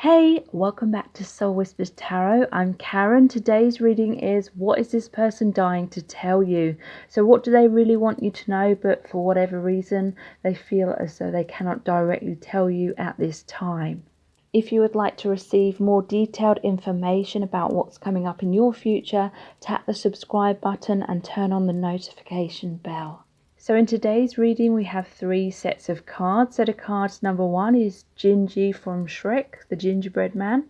Hey, welcome back to Soul Whispers Tarot. I'm Karen. Today's reading is what is this person dying to tell you? So what do they really want you to know, but for whatever reason they feel as though they cannot directly tell you at this time? If you would like to receive more detailed information about what's coming up in your future, tap the subscribe button and turn on the notification bell. So in today's reading we have 3 sets of cards. Set of cards number 1 is Gingy from Shrek, the gingerbread man.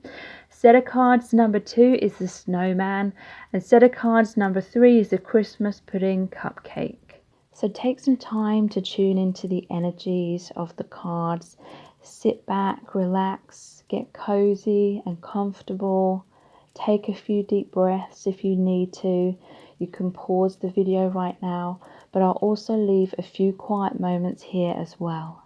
Set of cards number 2 is the snowman. And set of cards number 3 is the Christmas pudding cupcake. So take some time to tune into the energies of the cards. Sit back, relax, get cozy and comfortable. Take a few deep breaths if you need to. You can pause the video right now, but I'll also leave a few quiet moments here as well.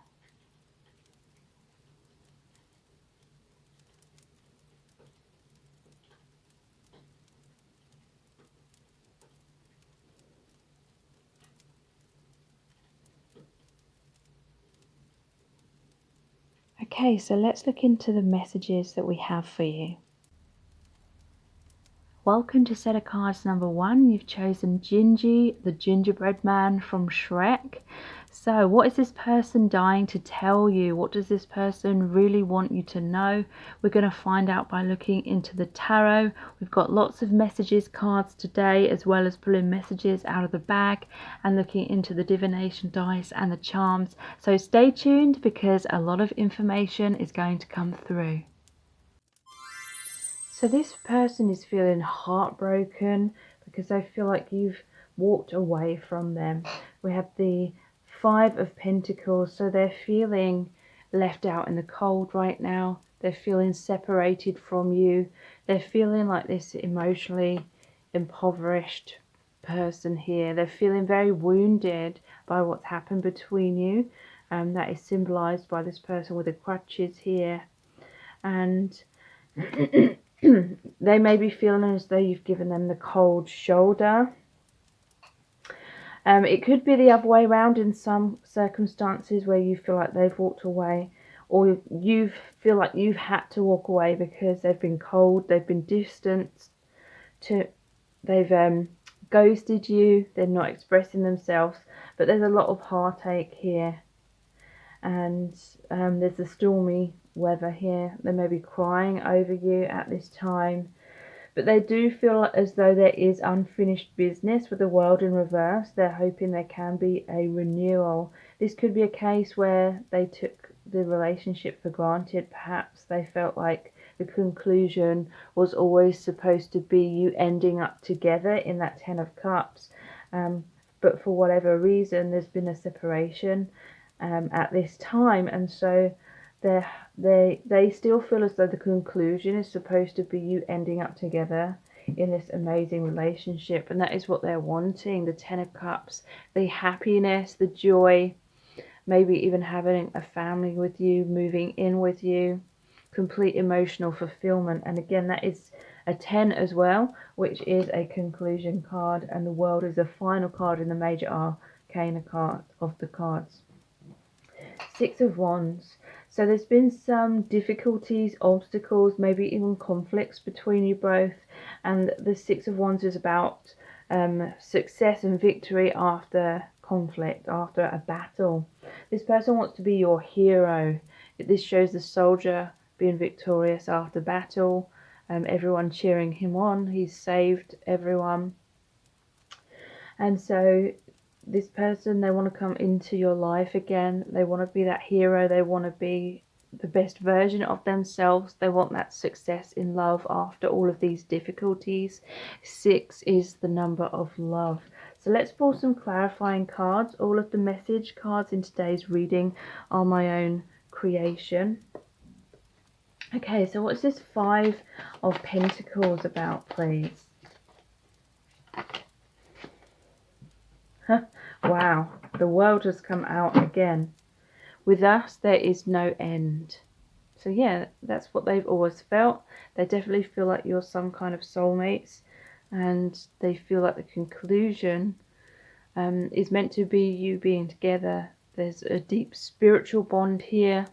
Okay, so let's look into the messages that we have for you. Welcome to set of cards number 1. You've chosen Gingy, the gingerbread man from Shrek. So what is this person dying to tell you? What does this person really want you to know? We're going to find out by looking into the tarot. We've got lots of messages cards today, as well as pulling messages out of the bag and looking into the divination dice and the charms. So stay tuned because a lot of information is going to come through. So this person is feeling heartbroken because they feel like you've walked away from them. We have the 5 of Pentacles, so they're feeling left out in the cold right now. They're feeling separated from you. They're feeling like this emotionally impoverished person here. They're feeling very wounded by what's happened between you. That is symbolized by this person with the crutches here. And they may be feeling as though you've given them the cold shoulder. It could be the other way around in some circumstances where you feel like they've walked away, or you feel like you've had to walk away because they've been cold, they've been distant, they've ghosted you, they're not expressing themselves. But there's a lot of heartache here, and there's a stormy weather here. They may be crying over you at this time, but they do feel as though there is unfinished business with the world in reverse. They're hoping there can be a renewal. This could be a case where they took the relationship for granted. Perhaps they felt like the conclusion was always supposed to be you ending up together in that 10 of Cups, but for whatever reason there's been a separation at this time, and so they still feel as though the conclusion is supposed to be you ending up together in this amazing relationship, and that is what they're wanting. The 10 of Cups, the happiness, the joy, maybe even having a family with you, moving in with you, complete emotional fulfillment. And again, that is a 10 as well, which is a conclusion card, and the World is the final card in the major arcana card of the cards. 6 of Wands. So there's been some difficulties, obstacles, maybe even conflicts between you both. And the 6 of Wands is about success and victory after conflict, after a battle. This person wants to be your hero. This shows the soldier being victorious after battle. Everyone cheering him on. He's saved everyone. And so this person, they want to come into your life again. They want to be that hero. They want to be the best version of themselves. They want that success in love after all of these difficulties. 6 is the number of love. So let's pull some clarifying cards. All of the message cards in today's reading are my own creation. Okay, so what's this 5 of Pentacles about, please? Wow, the World has come out again. With us, there is no end. So yeah, that's what they've always felt. They definitely feel like you're some kind of soulmates, and they feel like the conclusion is meant to be you being together. There's a deep spiritual bond here,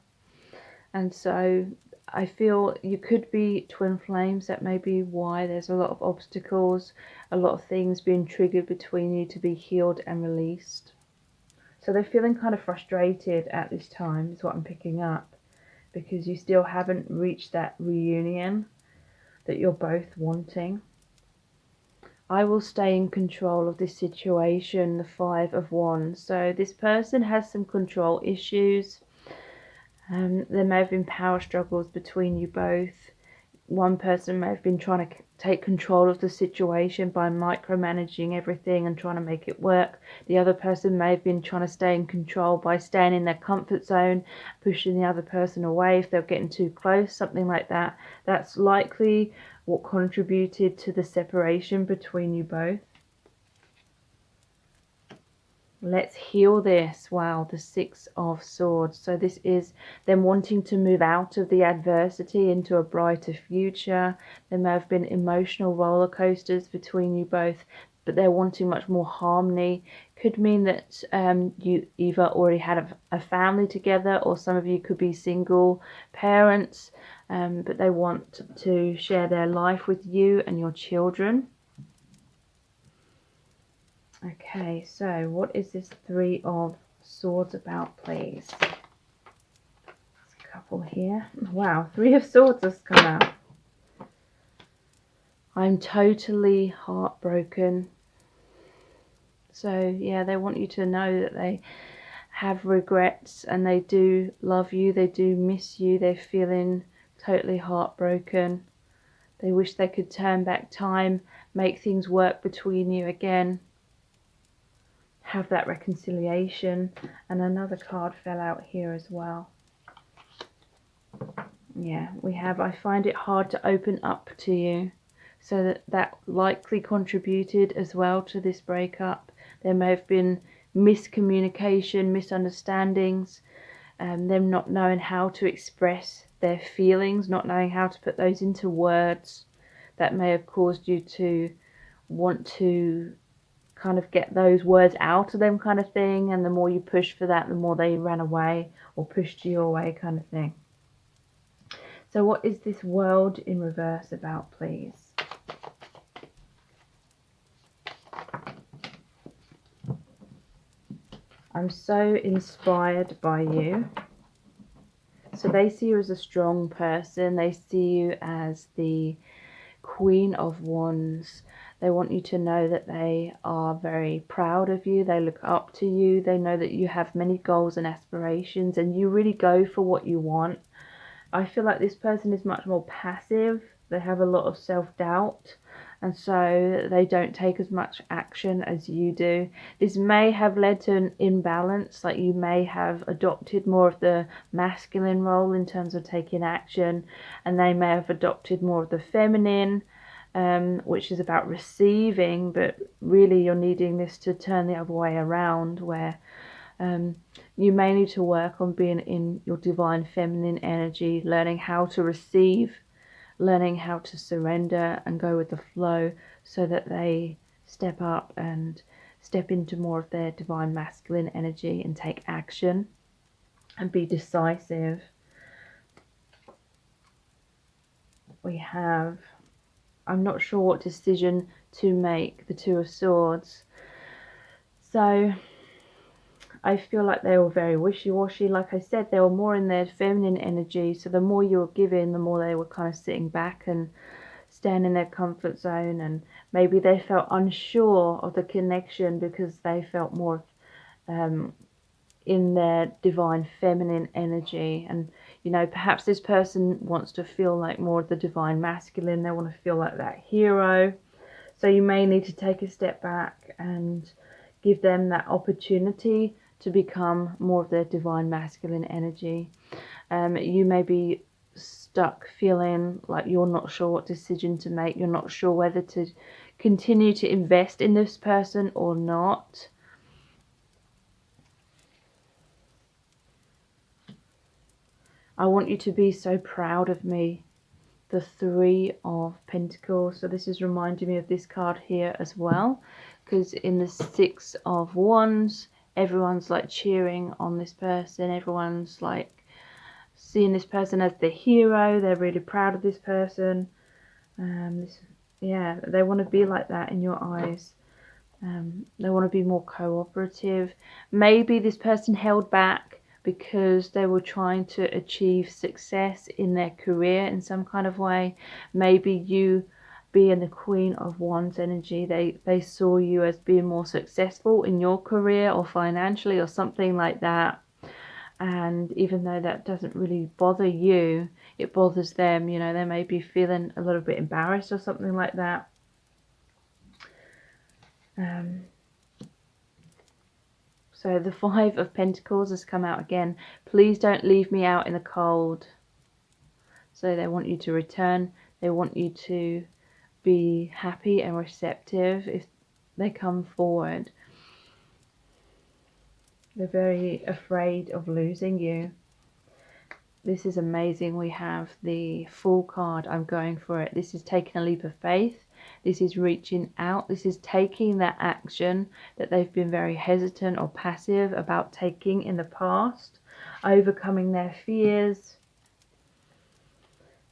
and so I feel you could be twin flames. That may be why there's a lot of obstacles, a lot of things being triggered between you to be healed and released. So they're feeling kind of frustrated at this time, is what I'm picking up, because you still haven't reached that reunion that you're both wanting. I will stay in control of this situation, the 5 of Wands. So this person has some control issues. There may have been power struggles between you both. One person may have been trying to take control of the situation by micromanaging everything and trying to make it work. The other person may have been trying to stay in control by staying in their comfort zone, pushing the other person away if they're getting too close, something like that. That's likely what contributed to the separation between you both. Let's heal this. Wow, the 6 of Swords. So this is them wanting to move out of the adversity into a brighter future. There may have been emotional roller coasters between you both, but they're wanting much more harmony. Could mean that you either already had a family together, or some of you could be single parents, but they want to share their life with you and your children. Okay, so what is this 3 of Swords about, please? There's a couple here. Wow, 3 of Swords has come out. I'm totally heartbroken. So, yeah, they want you to know that they have regrets and they do love you. They do miss you. They're feeling totally heartbroken. They wish they could turn back time, make things work between you again. Have that reconciliation. And another card fell out here as well. Yeah, we have, I find it hard to open up to you. So that likely contributed as well to this breakup. There may have been miscommunication, misunderstandings, them not knowing how to express their feelings, not knowing how to put those into words. That may have caused you to want to kind of get those words out of them, kind of thing, and the more you push for that, the more they ran away or pushed you away, kind of thing. So what is this World in reverse about, please? I'm so inspired by you. So they see you as a strong person. They see you as the Queen of Wands. They want you to know that they are very proud of you. They look up to you. They know that you have many goals and aspirations and you really go for what you want. I feel like this person is much more passive. They have a lot of self-doubt, and so they don't take as much action as you do. This may have led to an imbalance, like you may have adopted more of the masculine role in terms of taking action, and they may have adopted more of the feminine, which is about receiving, but really you're needing this to turn the other way around, where you may need to work on being in your divine feminine energy, learning how to receive, learning how to surrender and go with the flow, so that they step up and step into more of their divine masculine energy and take action and be decisive. We have, I'm not sure what decision to make, the 2 of Swords. So I feel like they were very wishy-washy. Like I said, they were more in their feminine energy. So the more you were giving, the more they were kind of sitting back and staying in their comfort zone. And maybe they felt unsure of the connection because they felt more in their divine feminine energy. And, you know, perhaps this person wants to feel like more of the divine masculine. They want to feel like that hero. So you may need to take a step back and give them that opportunity to become more of their divine masculine energy. You may be stuck feeling like you're not sure what decision to make. You're not sure whether to continue to invest in this person or not. I want you to be so proud of me. The 3 of Pentacles. So this is reminding me of this card here as well, because in the 6 of Wands, everyone's like cheering on this person. Everyone's like seeing this person as the hero. They're really proud of this person. They want to be like that in your eyes. They want to be more cooperative. Maybe this person held back because they were trying to achieve success in their career in some kind of way. Maybe you being the Queen of Wands energy, they saw you as being more successful in your career or financially or something like that. And even though that doesn't really bother you, it bothers them. You know, they may be feeling a little bit embarrassed or something like that. So the Five of Pentacles has come out again. Please don't leave me out in the cold. So they want you to return. They want you to be happy and receptive if they come forward. They're very afraid of losing you. This is amazing. We have the Fool card. I'm going for it. This is taking a leap of faith. This is reaching out. This is taking that action that they've been very hesitant or passive about taking in the past, overcoming their fears.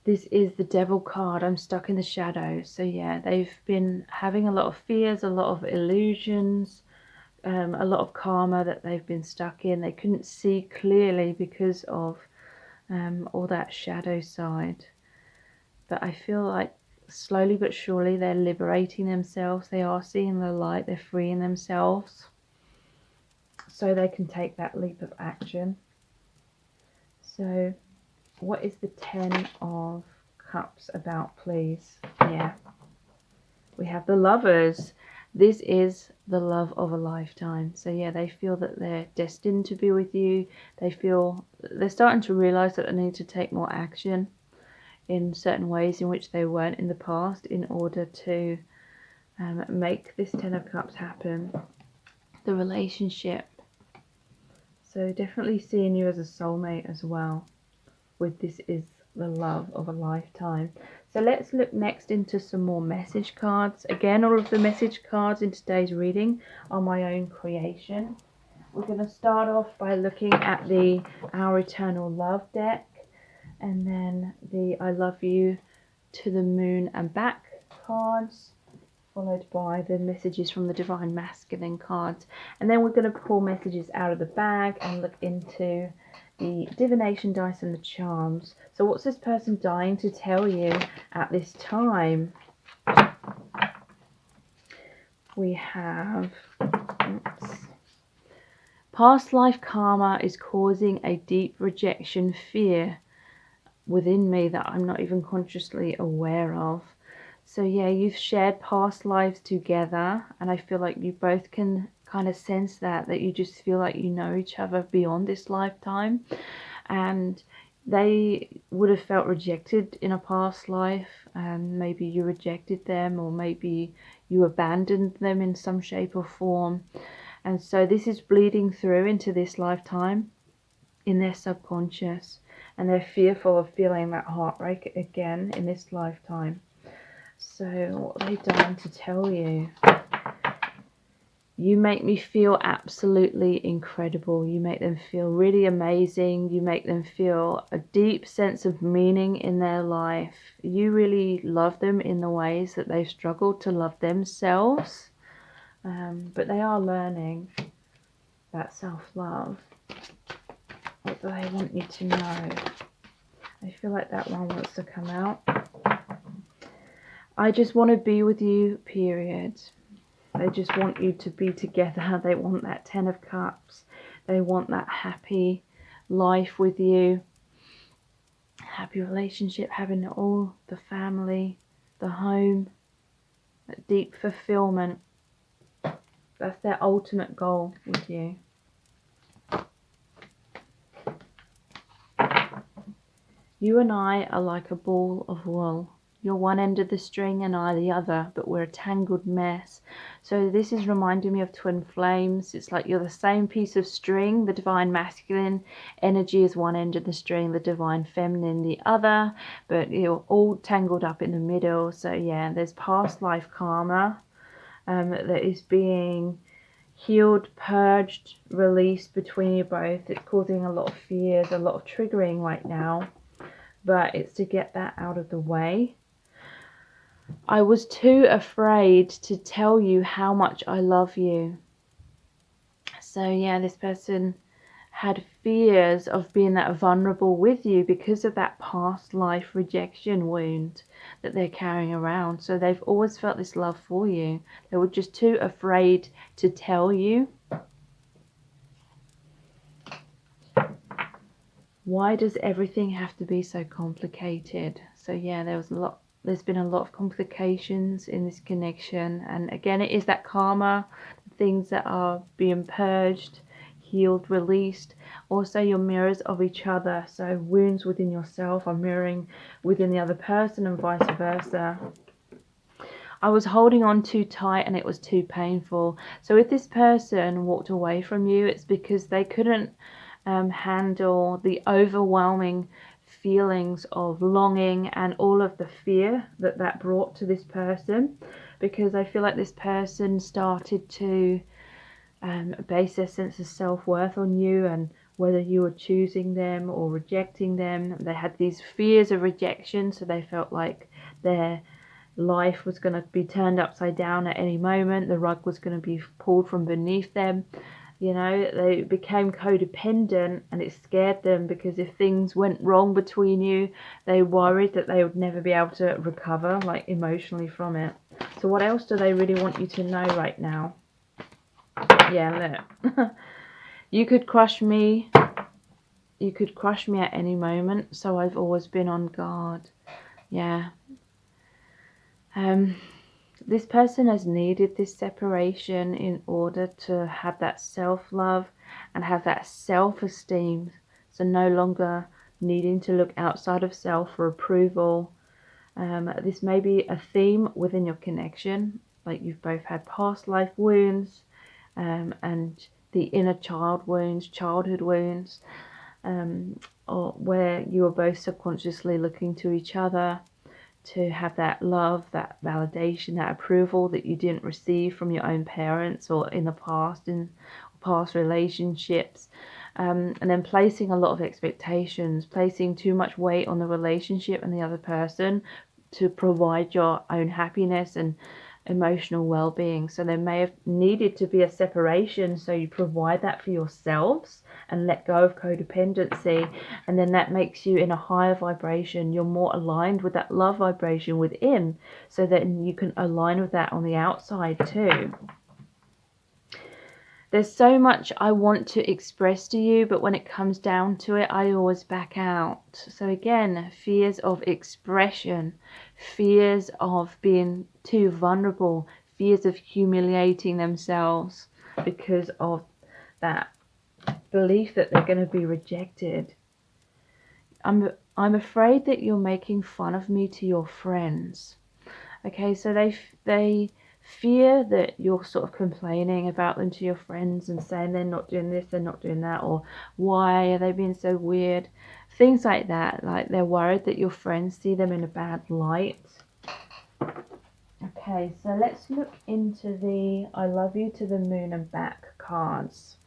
This is the Devil card. I'm stuck in the shadows. So yeah, they've been having a lot of fears, a lot of illusions, a lot of karma that they've been stuck in. They couldn't see clearly because of all that shadow side. But I feel like slowly but surely they're liberating themselves. They are seeing the light. They're freeing themselves so they can take that leap of action. So what is the Ten of Cups about, please? Yeah, we have the Lovers. This is the love of a lifetime. So yeah, they feel that they're destined to be with you. They feel they're starting to realize that they need to take more action in certain ways in which they weren't in the past in order to make this Ten of Cups happen. The relationship. So definitely seeing you as a soulmate as well. With this is the love of a lifetime. So let's look next into some more message cards. Again, all of the message cards in today's reading are my own creation. We're going to start off by looking at the Our Eternal Love deck, and then the I Love You to the Moon and Back cards, followed by the messages from the Divine Masculine cards. And then we're going to pull messages out of the bag and look into the divination dice and the charms. So what's this person dying to tell you at this time? We have past life karma is causing a deep rejection fear within me that I'm not even consciously aware of. So yeah, you've shared past lives together, and I feel like you both can kind of sense that you just feel like you know each other beyond this lifetime. And they would have felt rejected in a past life, and maybe you rejected them, or maybe you abandoned them in some shape or form. And so this is bleeding through into this lifetime in their subconscious, and they're fearful of feeling that heartbreak again in this lifetime. So what are they dying to tell you? You make me feel absolutely incredible. You make them feel really amazing. You make them feel a deep sense of meaning in their life. You really love them in the ways that they've struggled to love themselves. But they are learning that self-love. What do they want you to know? I feel like that one wants to come out. I just want to be with you, period. They just want you to be together. They want that Ten of Cups. They want that happy life with you. Happy relationship, having all, the family, the home, that deep fulfillment. That's their ultimate goal with you. You and I are like a ball of wool. You're one end of the string and I the other, but we're a tangled mess. So this is reminding me of twin flames. It's like you're the same piece of string. The divine masculine energy is one end of the string, the divine feminine the other, but you're all tangled up in the middle. So yeah, there's past life karma that is being healed, purged, released between you both. It's causing a lot of fears, a lot of triggering right now, but it's to get that out of the way. I was too afraid to tell you how much I love you. So yeah, this person had fears of being that vulnerable with you because of that past life rejection wound that they're carrying around. So they've always felt this love for you. They were just too afraid to tell you. Why does everything have to be so complicated? So yeah, there's been a lot of complications in this connection, and again, it is that karma, things that are being purged, healed, released. Also, your mirrors of each other, so wounds within yourself are mirroring within the other person and vice versa. I was holding on too tight and it was too painful. So if this person walked away from you, it's because they couldn't handle the overwhelming feelings of longing and all of the fear that brought to this person, because I feel like this person started to base their sense of self-worth on you and whether you were choosing them or rejecting them. They had these fears of rejection, so they felt like their life was going to be turned upside down at any moment. The rug was going to be pulled from beneath them. You know, they became codependent, and it scared them because if things went wrong between you, they worried that they would never be able to recover, like, emotionally from it. So what else do they really want you to know right now? Yeah, look. You could crush me. You could crush me at any moment, so I've always been on guard. Yeah. This person has needed this separation in order to have that self-love and have that self-esteem. So no longer needing to look outside of self for approval. This may be a theme within your connection, like you've both had past life wounds and the inner child wounds, childhood wounds, or where you were both subconsciously looking to each other to have that love, that validation, that approval that you didn't receive from your own parents or in the past, in past relationships. And then placing a lot of expectations, placing too much weight on the relationship and the other person to provide your own happiness and emotional well-being. So there may have needed to be a separation, so you provide that for yourselves and let go of codependency, and then that makes you in a higher vibration. You're more aligned with that love vibration within, so that you can align with that on the outside too. There's so much I want to express to you, but when it comes down to it, I always back out. So again, fears of expression, fears of being too vulnerable, fears of humiliating themselves because of that belief that they're going to be rejected. I'm afraid that you're making fun of me to your friends. Okay, so they fear that you're sort of complaining about them to your friends and saying they're not doing this, they're not doing that, or why are they being so weird, things like that. Like they're worried that your friends see them in a bad light. Okay, so let's look into the I love you to the moon and back cards.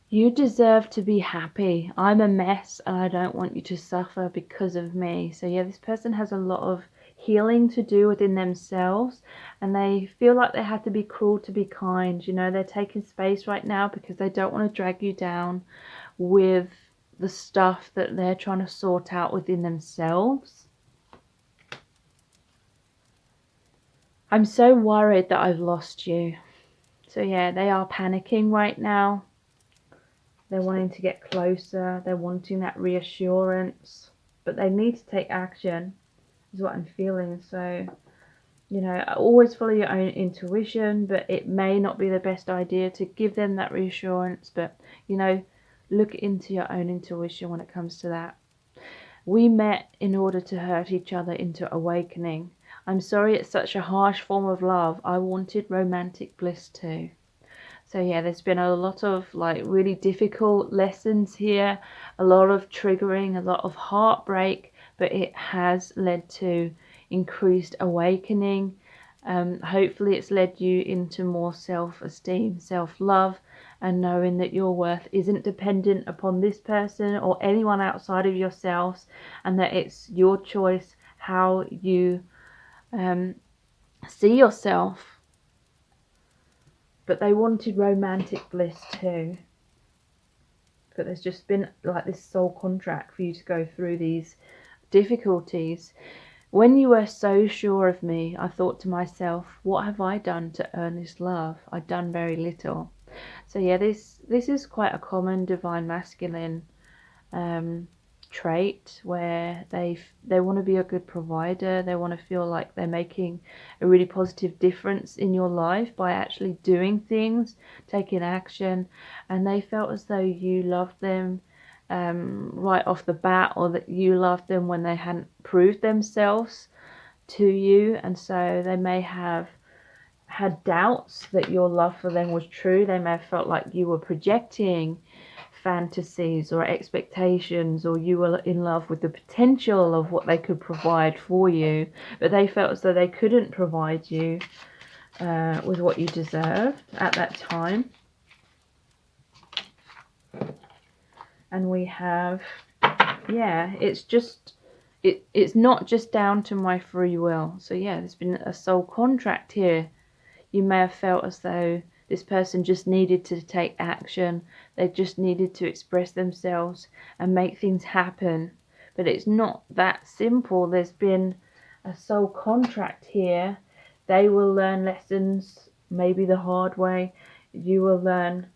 You deserve to be happy. I'm a mess and I don't want you to suffer because of me. So yeah, this person has a lot of healing to do within themselves, and they feel like they have to be cruel to be kind. You know, they're taking space right now because they don't want to drag you down with the stuff that they're trying to sort out within themselves. I'm so worried that I've lost you. So yeah, they are panicking right now. They're wanting to get closer. They're wanting that reassurance. But they need to take action, is what I'm feeling. So, you know, always follow your own intuition, but it may not be the best idea to give them that reassurance. But, you know, look into your own intuition when it comes to that. We met in order to hurt each other into awakening. I'm sorry it's such a harsh form of love. I wanted romantic bliss too. So yeah, there's been a lot of like really difficult lessons here, a lot of triggering, a lot of heartbreak, but it has led to increased awakening. Hopefully it's led you into more self-esteem, self-love, and knowing that your worth isn't dependent upon this person or anyone outside of yourselves, and that it's your choice how you see yourself. But they wanted romantic bliss too. But there's just been like this soul contract for you to go through these difficulties. When you were so sure of me, I thought to myself, what have I done to earn this love? I've done very little. So yeah, this is quite a common divine masculine trait, where they want to be a good provider. They want to feel like they're making a really positive difference in your life by actually doing things, taking action, and they felt as though you loved them right off the bat, or that you loved them when they hadn't proved themselves to you. And so they may have had doubts that your love for them was true. They may have felt like you were projecting fantasies or expectations, or you were in love with the potential of what they could provide for you, but they felt as though they couldn't provide you with what you deserved at that time. And we have, yeah, it's not just down to my free will. So yeah, there's been a soul contract here. You may have felt as though this person just needed to take action. They just needed to express themselves and make things happen. But it's not that simple. There's been a soul contract here. They will learn lessons, maybe the hard way. You will learn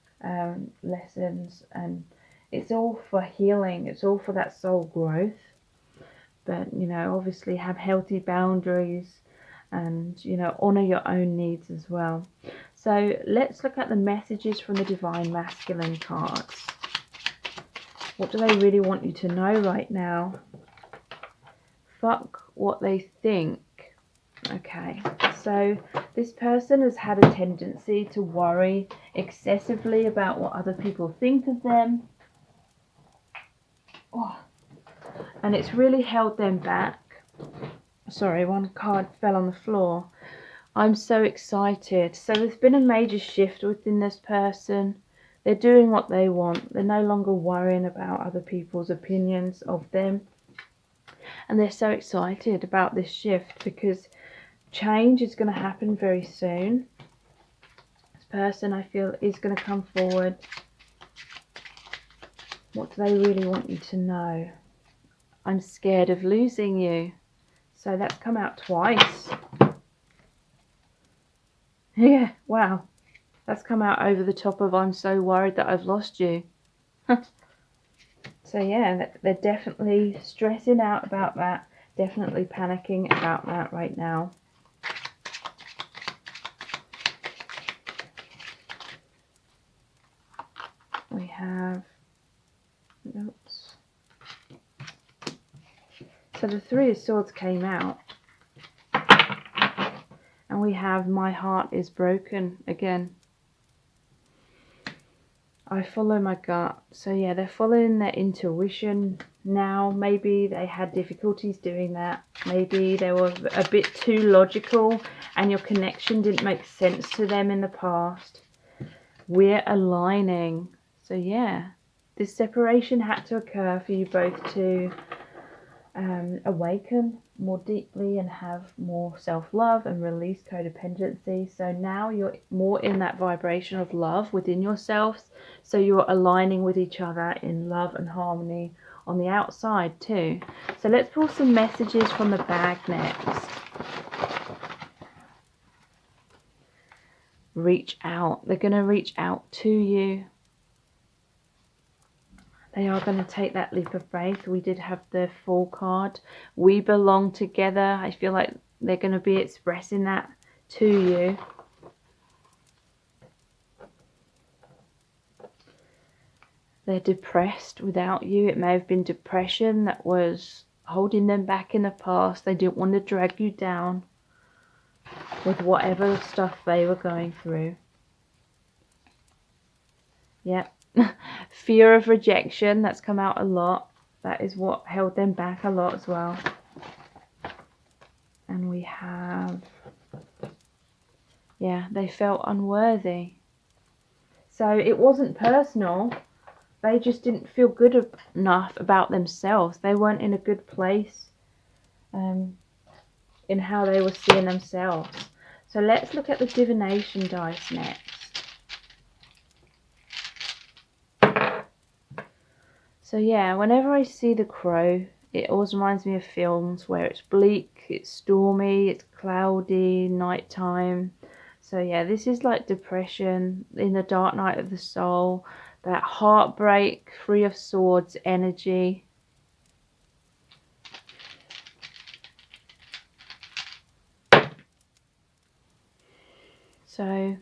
lessons, and it's all for healing. It's all for that soul growth. But, you know, obviously have healthy boundaries, and, you know, honor your own needs as well. So let's look at the messages from the Divine Masculine cards. What do they really want you to know right now? Fuck what they think. Okay, so this person has had a tendency to worry excessively about what other people think of them. Oh. And it's really held them back. Sorry, one card fell on the floor. I'm so excited. So there's been a major shift within this person. They're doing what they want. They're no longer worrying about other people's opinions of them. And they're so excited about this shift because change is going to happen very soon. This person, I feel, is going to come forward. What do they really want you to know? I'm scared of losing you. So that's come out twice. Yeah, wow. That's come out over the top of I'm so worried that I've lost you. So yeah, they're definitely stressing out about that. Definitely panicking about that right now. We have... Oops. So the Three of Swords came out. And we have my heart is broken again. I follow my gut. So yeah, they're following their intuition now. Maybe they had difficulties doing that. Maybe they were a bit too logical and your connection didn't make sense to them in the past. We're aligning. So yeah, this separation had to occur for you both to awaken more deeply and have more self-love and release codependency. So now you're more in that vibration of love within yourselves, so you're aligning with each other in love and harmony on the outside too. So let's pull some messages from the bag next. Reach out. They're going to reach out to you. They are going to take that leap of faith. We did have the Fool card. We belong together. I feel like they're going to be expressing that to you. They're depressed without you. It may have been depression that was holding them back in the past. They didn't want to drag you down with whatever stuff they were going through. Yep. Fear of rejection, that's come out a lot. That is what held them back a lot as well. And we have, yeah, they felt unworthy. So it wasn't personal. They just didn't feel good enough about themselves. They weren't in a good place in how they were seeing themselves. So let's look at the divination dice next. So yeah, whenever I see the crow, it always reminds me of films where it's bleak, it's stormy, it's cloudy, nighttime. So yeah, this is like depression in the dark night of the soul, that heartbreak, Three of Swords energy. So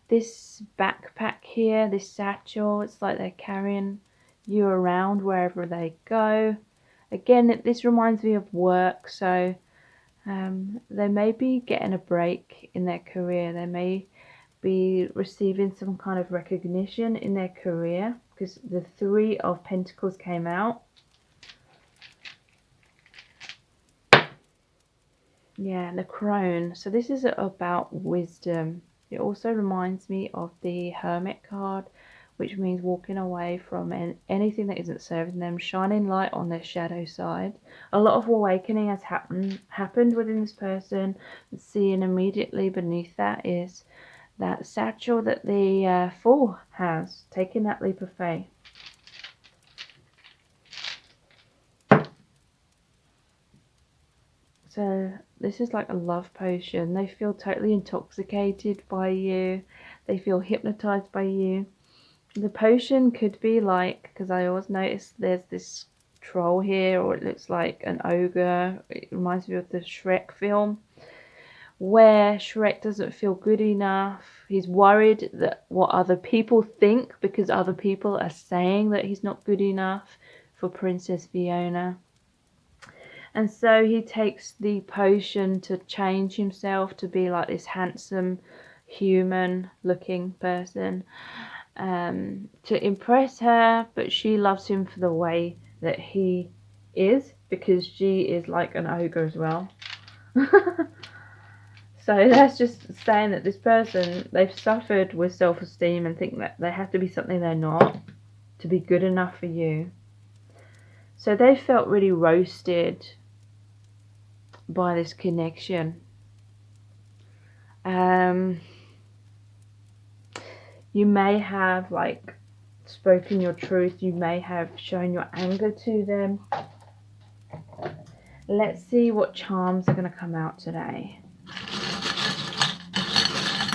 this backpack here, this satchel, it's like they're carrying you around wherever they go. Again, this reminds me of work, so they may be getting a break in their career. They may be receiving some kind of recognition in their career, because the Three of Pentacles came out. Yeah, the crone. So this is about wisdom. It also reminds me of the Hermit card, which means walking away from anything that isn't serving them, shining light on their shadow side. A lot of awakening has happened within this person. Seeing immediately beneath that is that satchel that the Fool has, taking that leap of faith. So this is like a love potion. They feel totally intoxicated by you. They feel hypnotized by you. The potion could be like, because I always notice there's this troll here, or it looks like an ogre. It reminds me of the Shrek film, where Shrek doesn't feel good enough. He's worried that what other people think, because other people are saying that he's not good enough for Princess Fiona. And so he takes the potion to change himself to be like this handsome, human looking person, to impress her, but she loves him for the way that he is, because she is like an ogre as well. So that's just saying that this person, they've suffered with self-esteem and think that they have to be something they're not to be good enough for you. So they felt really roasted by this connection. You may have like spoken your truth. You may have shown your anger to them. Let's see what charms are going to come out today.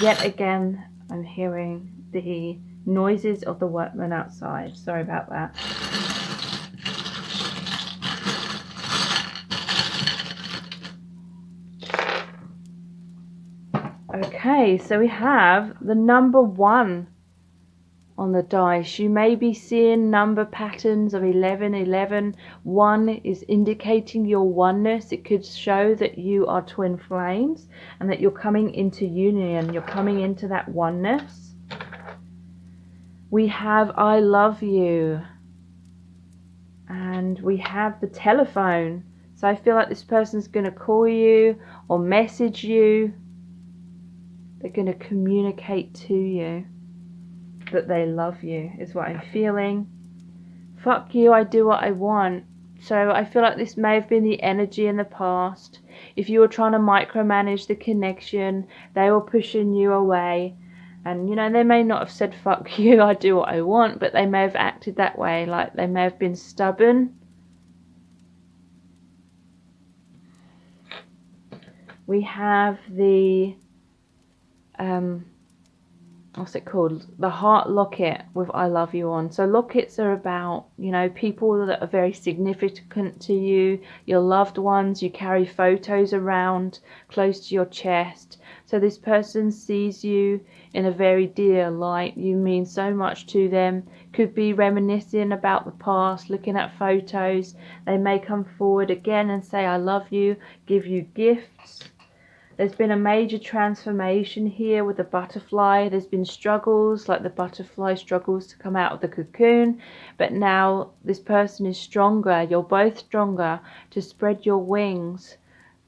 Yet again, I'm hearing the noises of the workmen outside. Sorry about that. Okay, so we have the number 1 on the dice. You may be seeing number patterns of 11, 11. 1 is indicating your oneness. It could show that you are twin flames and that you're coming into union. You're coming into that oneness. We have I love you. And we have the telephone. So I feel like this person's going to call you or message you. They're going to communicate to you that they love you, is what I'm feeling. Fuck you, I do what I want. So I feel like this may have been the energy in the past. If you were trying to micromanage the connection, they were pushing you away. And, you know, they may not have said, fuck you, I do what I want, but they may have acted that way. Like they may have been stubborn. We have the what's it called, the heart locket with I love you on. So lockets are about, you know, people that are very significant to you, your loved ones. You carry photos around close to your chest, so this person sees you in a very dear light. You mean so much to them. Could be reminiscing about the past, looking at photos. They may come forward again and say I love you, give you gifts. There's been a major transformation here with the butterfly. There's been struggles, like the butterfly struggles to come out of the cocoon, but now this person is stronger. You're both stronger to spread your wings,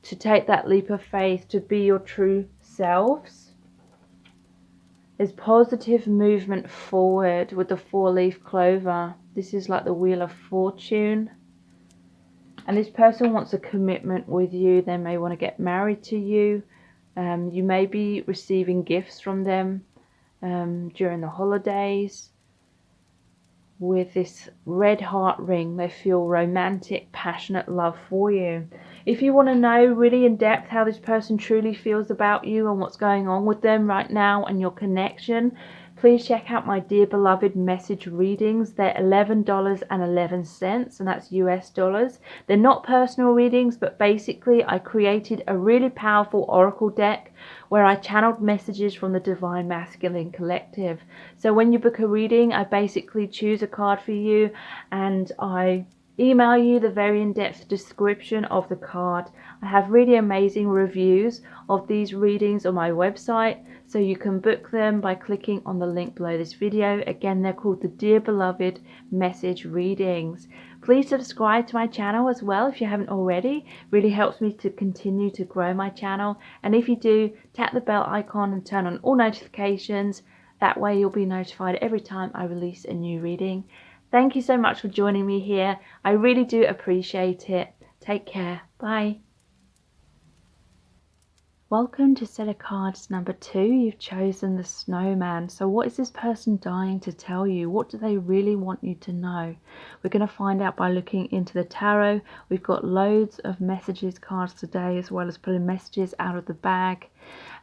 to take that leap of faith, to be your true selves. There's positive movement forward with the 4-leaf clover. This is like the Wheel of Fortune. And this person wants a commitment with you. They may want to get married to you. You may be receiving gifts from them during the holidays. With this red heart ring, they feel romantic, passionate love for you. If you want to know really in depth how this person truly feels about you and what's going on with them right now and your connection, please check out my Dear Beloved message readings. They're $11.11, and that's US dollars. They're not personal readings, but basically I created a really powerful oracle deck where I channeled messages from the Divine Masculine Collective. So when you book a reading, I basically choose a card for you and I email you the very in-depth description of the card. I have really amazing reviews of these readings on my website, so you can book them by clicking on the link below this video. Again, they're called the Dear Beloved message readings. Please subscribe to my channel as well if you haven't already. Really helps me to continue to grow my channel. And if you do, tap the bell icon and turn on all notifications. That way you'll be notified every time I release a new reading. Thank you so much for joining me here. I really do appreciate it. Take care. Bye. Welcome to set of cards number 2. You've chosen the Snowman. So what is this person dying to tell you? What do they really want you to know? We're going to find out by looking into the tarot. We've got loads of messages cards today, as well as pulling messages out of the bag.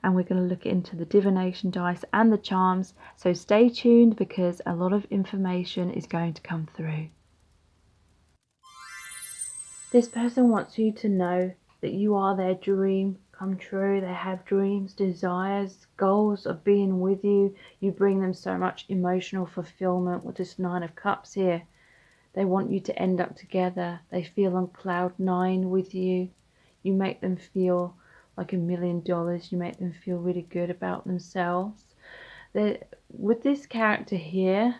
And we're going to look into the divination dice and the charms. So stay tuned because a lot of information is going to come through. This person wants you to know that you are their dream come true. They have dreams, desires, goals of being with you. You bring them so much emotional fulfillment with this 9 of Cups here. They want you to end up together. They feel on cloud 9 with you. You make them feel like $1 million. You make them feel really good about themselves. With this character here,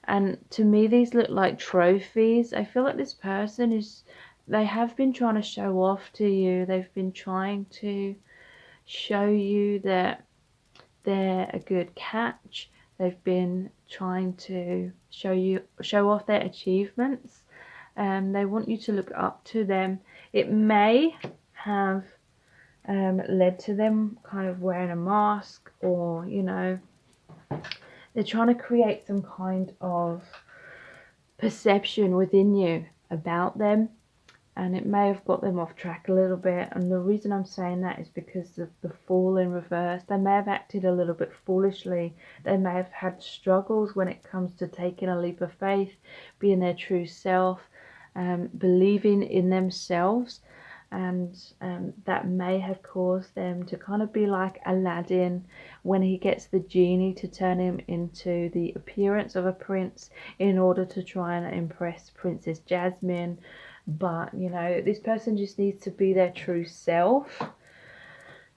and to me these look like trophies. I feel like this person is, they have been trying to show off to you. They've been trying to show you that they're a good catch. They've been trying to show off their achievements. They want you to look up to them. It may have led to them kind of wearing a mask, or you know, they're trying to create some kind of perception within you about them, and it may have got them off track a little bit. And the reason I'm saying that is because of the Fool in reverse. They may have acted a little bit foolishly. They may have had struggles when it comes to taking a leap of faith, being their true self, believing in themselves. And that may have caused them to kind of be like Aladdin when he gets the genie to turn him into the appearance of a prince in order to try and impress Princess Jasmine. But you know, this person just needs to be their true self.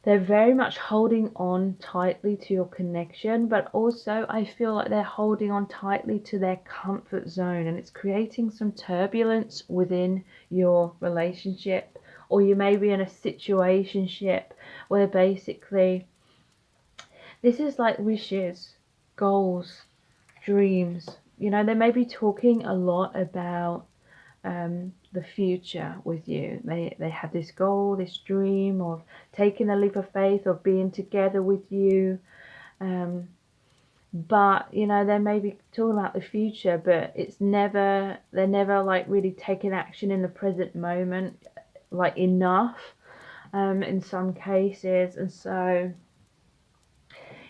They're very much holding on tightly to your connection, but also I feel like they're holding on tightly to their comfort zone, and it's creating some turbulence within your relationship. Or you may be in a situationship where basically this is like wishes, goals, dreams. You know, they may be talking a lot about the future with you. They have this goal, this dream of taking a leap of faith, of being together with you. But you know, they may be talking about the future, but they're never like really taking action in the present moment, like enough, in some cases. And so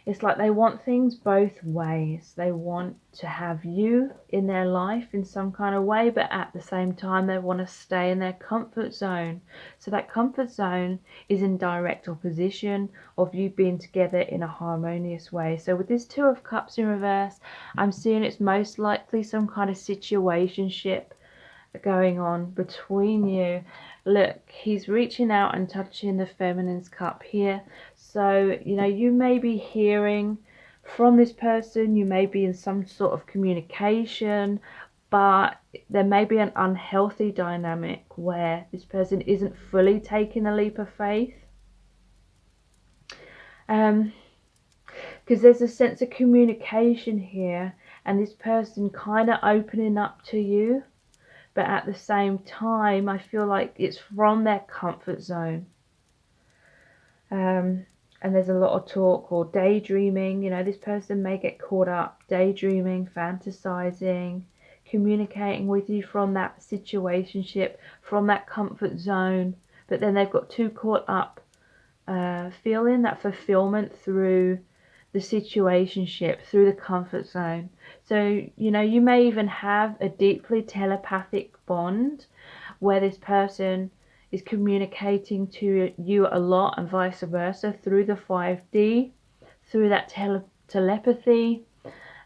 it's like they want things both ways. They want to have you in their life in some kind of way, but at the same time they want to stay in their comfort zone. So that comfort zone is in direct opposition of you being together in a harmonious way. So with this 2 of Cups in reverse, I'm seeing it's most likely some kind of situationship going on between you. Look, he's reaching out and touching the feminine's cup here. So, you know, you may be hearing from this person, you may be in some sort of communication, but there may be an unhealthy dynamic where this person isn't fully taking a leap of faith. Because there's a sense of communication here, and this person kind of opening up to you, but at the same time I feel like it's from their comfort zone. And there's a lot of talk or daydreaming. You know, this person may get caught up daydreaming, fantasizing, communicating with you from that situationship, from that comfort zone, but then they've got too caught up feeling that fulfillment through the situationship, through the comfort zone. So, you know, you may even have a deeply telepathic bond where this person is communicating to you a lot, and vice versa, through the 5D, through that telepathy.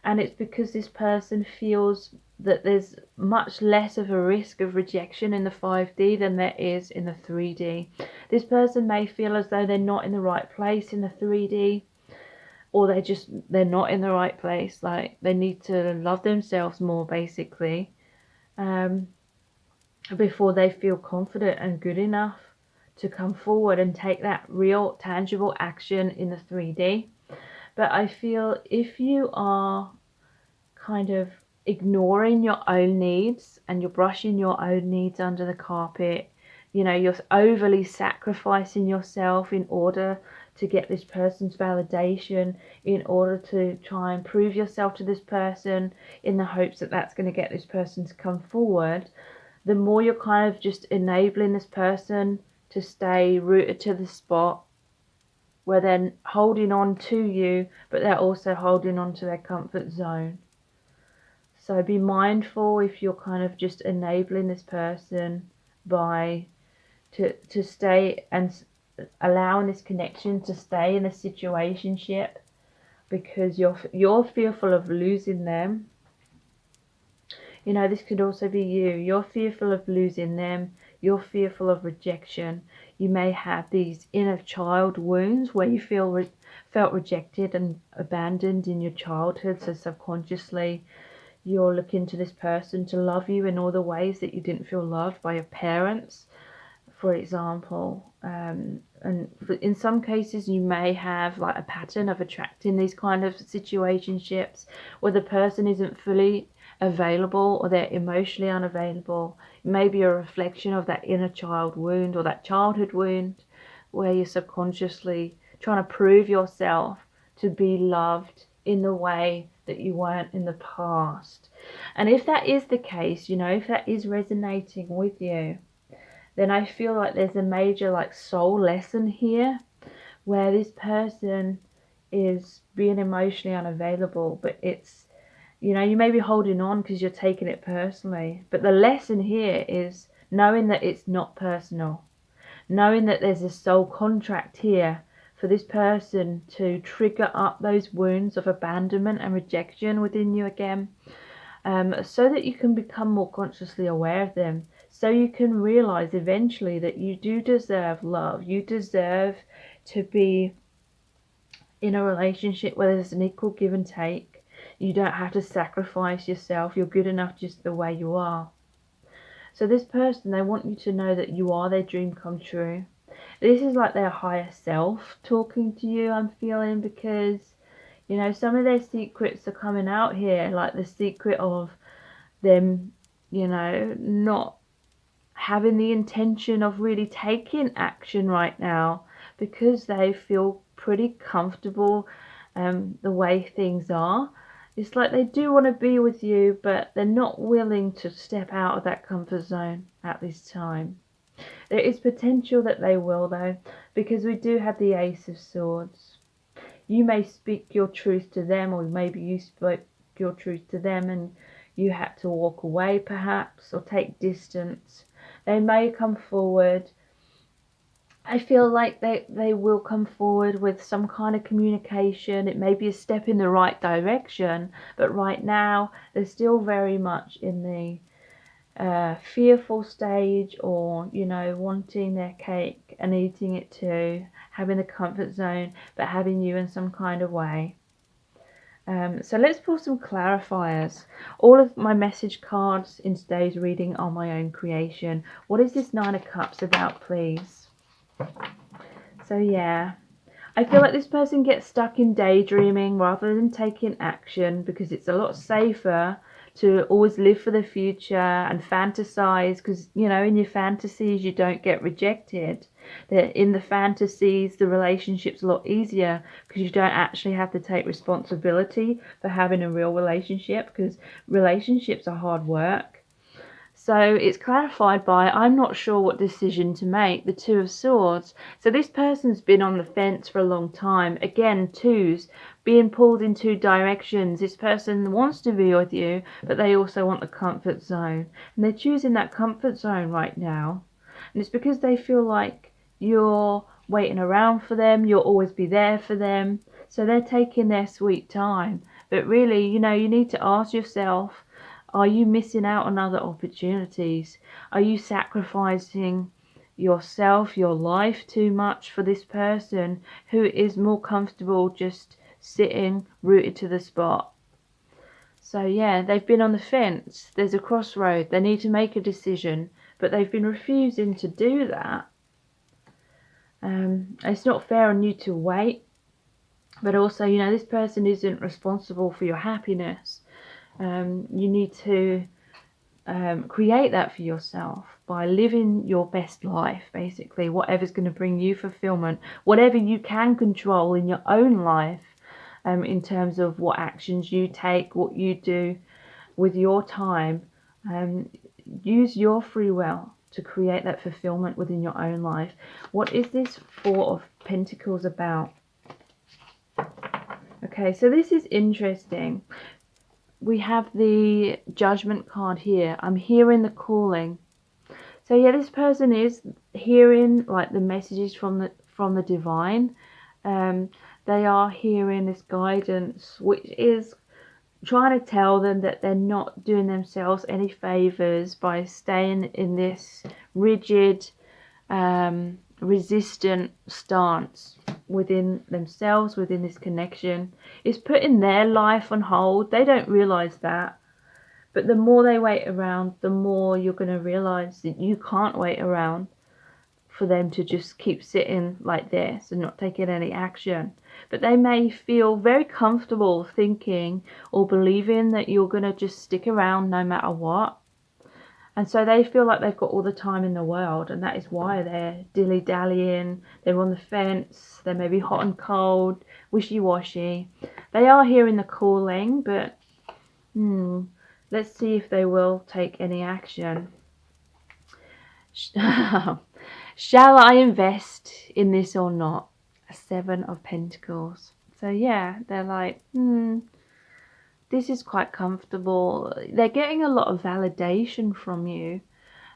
And it's because this person feels that there's much less of a risk of rejection in the 5D than there is in the 3D. This person may feel as though they're not in the right place in the 3D, or they're not in the right place, like they need to love themselves more, basically, before they feel confident and good enough to come forward and take that real tangible action in the 3D. But I feel if you are kind of ignoring your own needs and you're brushing your own needs under the carpet, you know, you're overly sacrificing yourself in order to get this person's validation, in order to try and prove yourself to this person in the hopes that that's going to get this person to come forward, the more you're kind of just enabling this person to stay rooted to the spot where they're holding on to you, but they're also holding on to their comfort zone. So be mindful if you're kind of just enabling this person by to stay and allowing this connection to stay in a situationship, because you're fearful of losing them. You know, this could also be you. You're fearful of losing them. You're fearful of rejection. You may have these inner child wounds where you felt rejected and abandoned in your childhood. So subconsciously, you're looking to this person to love you in all the ways that you didn't feel loved by your parents, for example. And in some cases, you may have like a pattern of attracting these kind of situationships where the person isn't fully available or they're emotionally unavailable. It may be a reflection of that inner child wound or that childhood wound where you're subconsciously trying to prove yourself to be loved in the way that you weren't in the past. And if that is the case, you know, if that is resonating with you, then I feel like there's a major like soul lesson here where this person is being emotionally unavailable, but it's, you know, you may be holding on because you're taking it personally. But the lesson here is knowing that it's not personal, knowing that there's a soul contract here for this person to trigger up those wounds of abandonment and rejection within you again, so that you can become more consciously aware of them, so you can realize eventually that you do deserve love. You deserve to be in a relationship where there's an equal give and take. You don't have to sacrifice yourself. You're good enough just the way you are. So this person, they want you to know that you are their dream come true. This is like their higher self talking to you, I'm feeling, because, you know, some of their secrets are coming out here, like the secret of them, you know, not having the intention of really taking action right now because they feel pretty comfortable the way things are. It's like they do want to be with you, but they're not willing to step out of that comfort zone at this time. There is potential that they will, though, because we do have the Ace of Swords. You may speak your truth to them, or maybe you spoke your truth to them and you had to walk away perhaps, or take distance. They may come forward. I feel like they will come forward with some kind of communication. It may be a step in the right direction, but right now they're still very much in the fearful stage, or, you know, wanting their cake and eating it too, having the comfort zone, but having you in some kind of way. So let's pull some clarifiers. All of my message cards in today's reading are my own creation. What is this Nine of Cups about, please? So yeah, I feel like this person gets stuck in daydreaming rather than taking action, because it's a lot safer to always live for the future and fantasize, because, you know, in your fantasies you don't get rejected. In the fantasies the relationship's a lot easier because you don't actually have to take responsibility for having a real relationship, because relationships are hard work. So it's clarified by, I'm not sure what decision to make, the Two of Swords. So this person's been on the fence for a long time. Again, twos, being pulled in two directions. This person wants to be with you, but they also want the comfort zone. And they're choosing that comfort zone right now. And it's because they feel like you're waiting around for them, you'll always be there for them. So they're taking their sweet time. But really, you know, you need to ask yourself, are you missing out on other opportunities? Are you sacrificing yourself, your life too much for this person who is more comfortable just sitting rooted to the spot? So yeah, they've been on the fence. There's a crossroad. They need to make a decision, but they've been refusing to do that. It's not fair on you to wait, but also, you know, this person isn't responsible for your happiness. You need to create that for yourself by living your best life, basically, whatever's going to bring you fulfillment, whatever you can control in your own life, in terms of what actions you take, what you do with your time. Use your free will to create that fulfillment within your own life. What is this Four of Pentacles about? Okay, so this is interesting. We have the Judgment card here. I'm hearing the calling. So yeah, this person is hearing like the messages from the divine. They are hearing this guidance, which is trying to tell them that they're not doing themselves any favors by staying in this rigid, resistant stance within themselves, within this connection. It's putting their life on hold. They don't realize that, but the more they wait around, the more you're going to realize that you can't wait around for them to just keep sitting like this and not taking any action. But they may feel very comfortable thinking or believing that you're going to just stick around no matter what. And so they feel like they've got all the time in the world, and that is why they're dilly-dallying, they're on the fence, they're maybe hot and cold, wishy-washy. They are hearing the calling, but let's see if they will take any action. Shall I invest in this or not? A Seven of Pentacles. So yeah, they're like, this is quite comfortable. They're getting a lot of validation from you.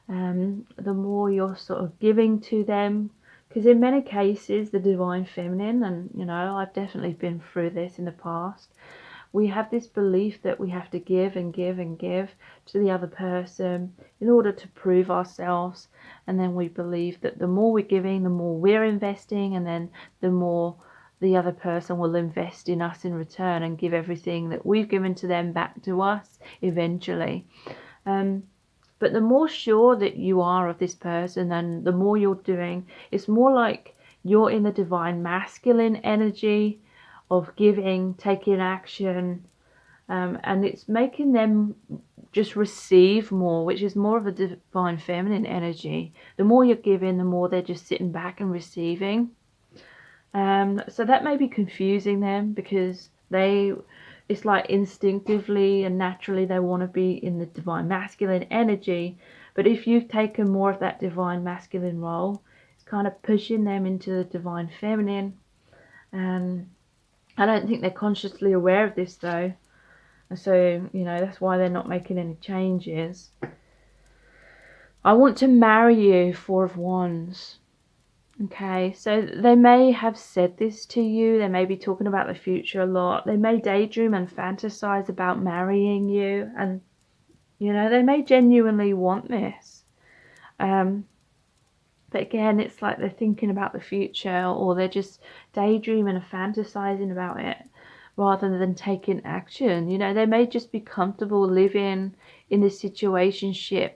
The more you're sort of giving to them, because in many cases the divine feminine, and you know, I've definitely been through this in the past, we have this belief that we have to give and give and give to the other person in order to prove ourselves. And then we believe that the more we're giving, the more we're investing, and then the more the other person will invest in us in return and give everything that we've given to them back to us eventually. But the more sure that you are of this person and the more you're doing, it's more like you're in the divine masculine energy of giving, taking action, and it's making them just receive more, which is more of a divine feminine energy. The more you're giving, the more they're just sitting back and receiving. So that may be confusing them, because it's like instinctively and naturally they want to be in the divine masculine energy. But if you've taken more of that divine masculine role, it's kind of pushing them into the divine feminine. I don't think they're consciously aware of this though. So, you know, that's why they're not making any changes. I want to marry you, Four of Wands. Okay, so they may have said this to you. They may be talking about the future a lot. They may daydream and fantasize about marrying you. And, You know, they may genuinely want this. But again, it's like they're thinking about the future, or they're just daydreaming and fantasizing about it rather than taking action. You know, they may just be comfortable living in this situationship,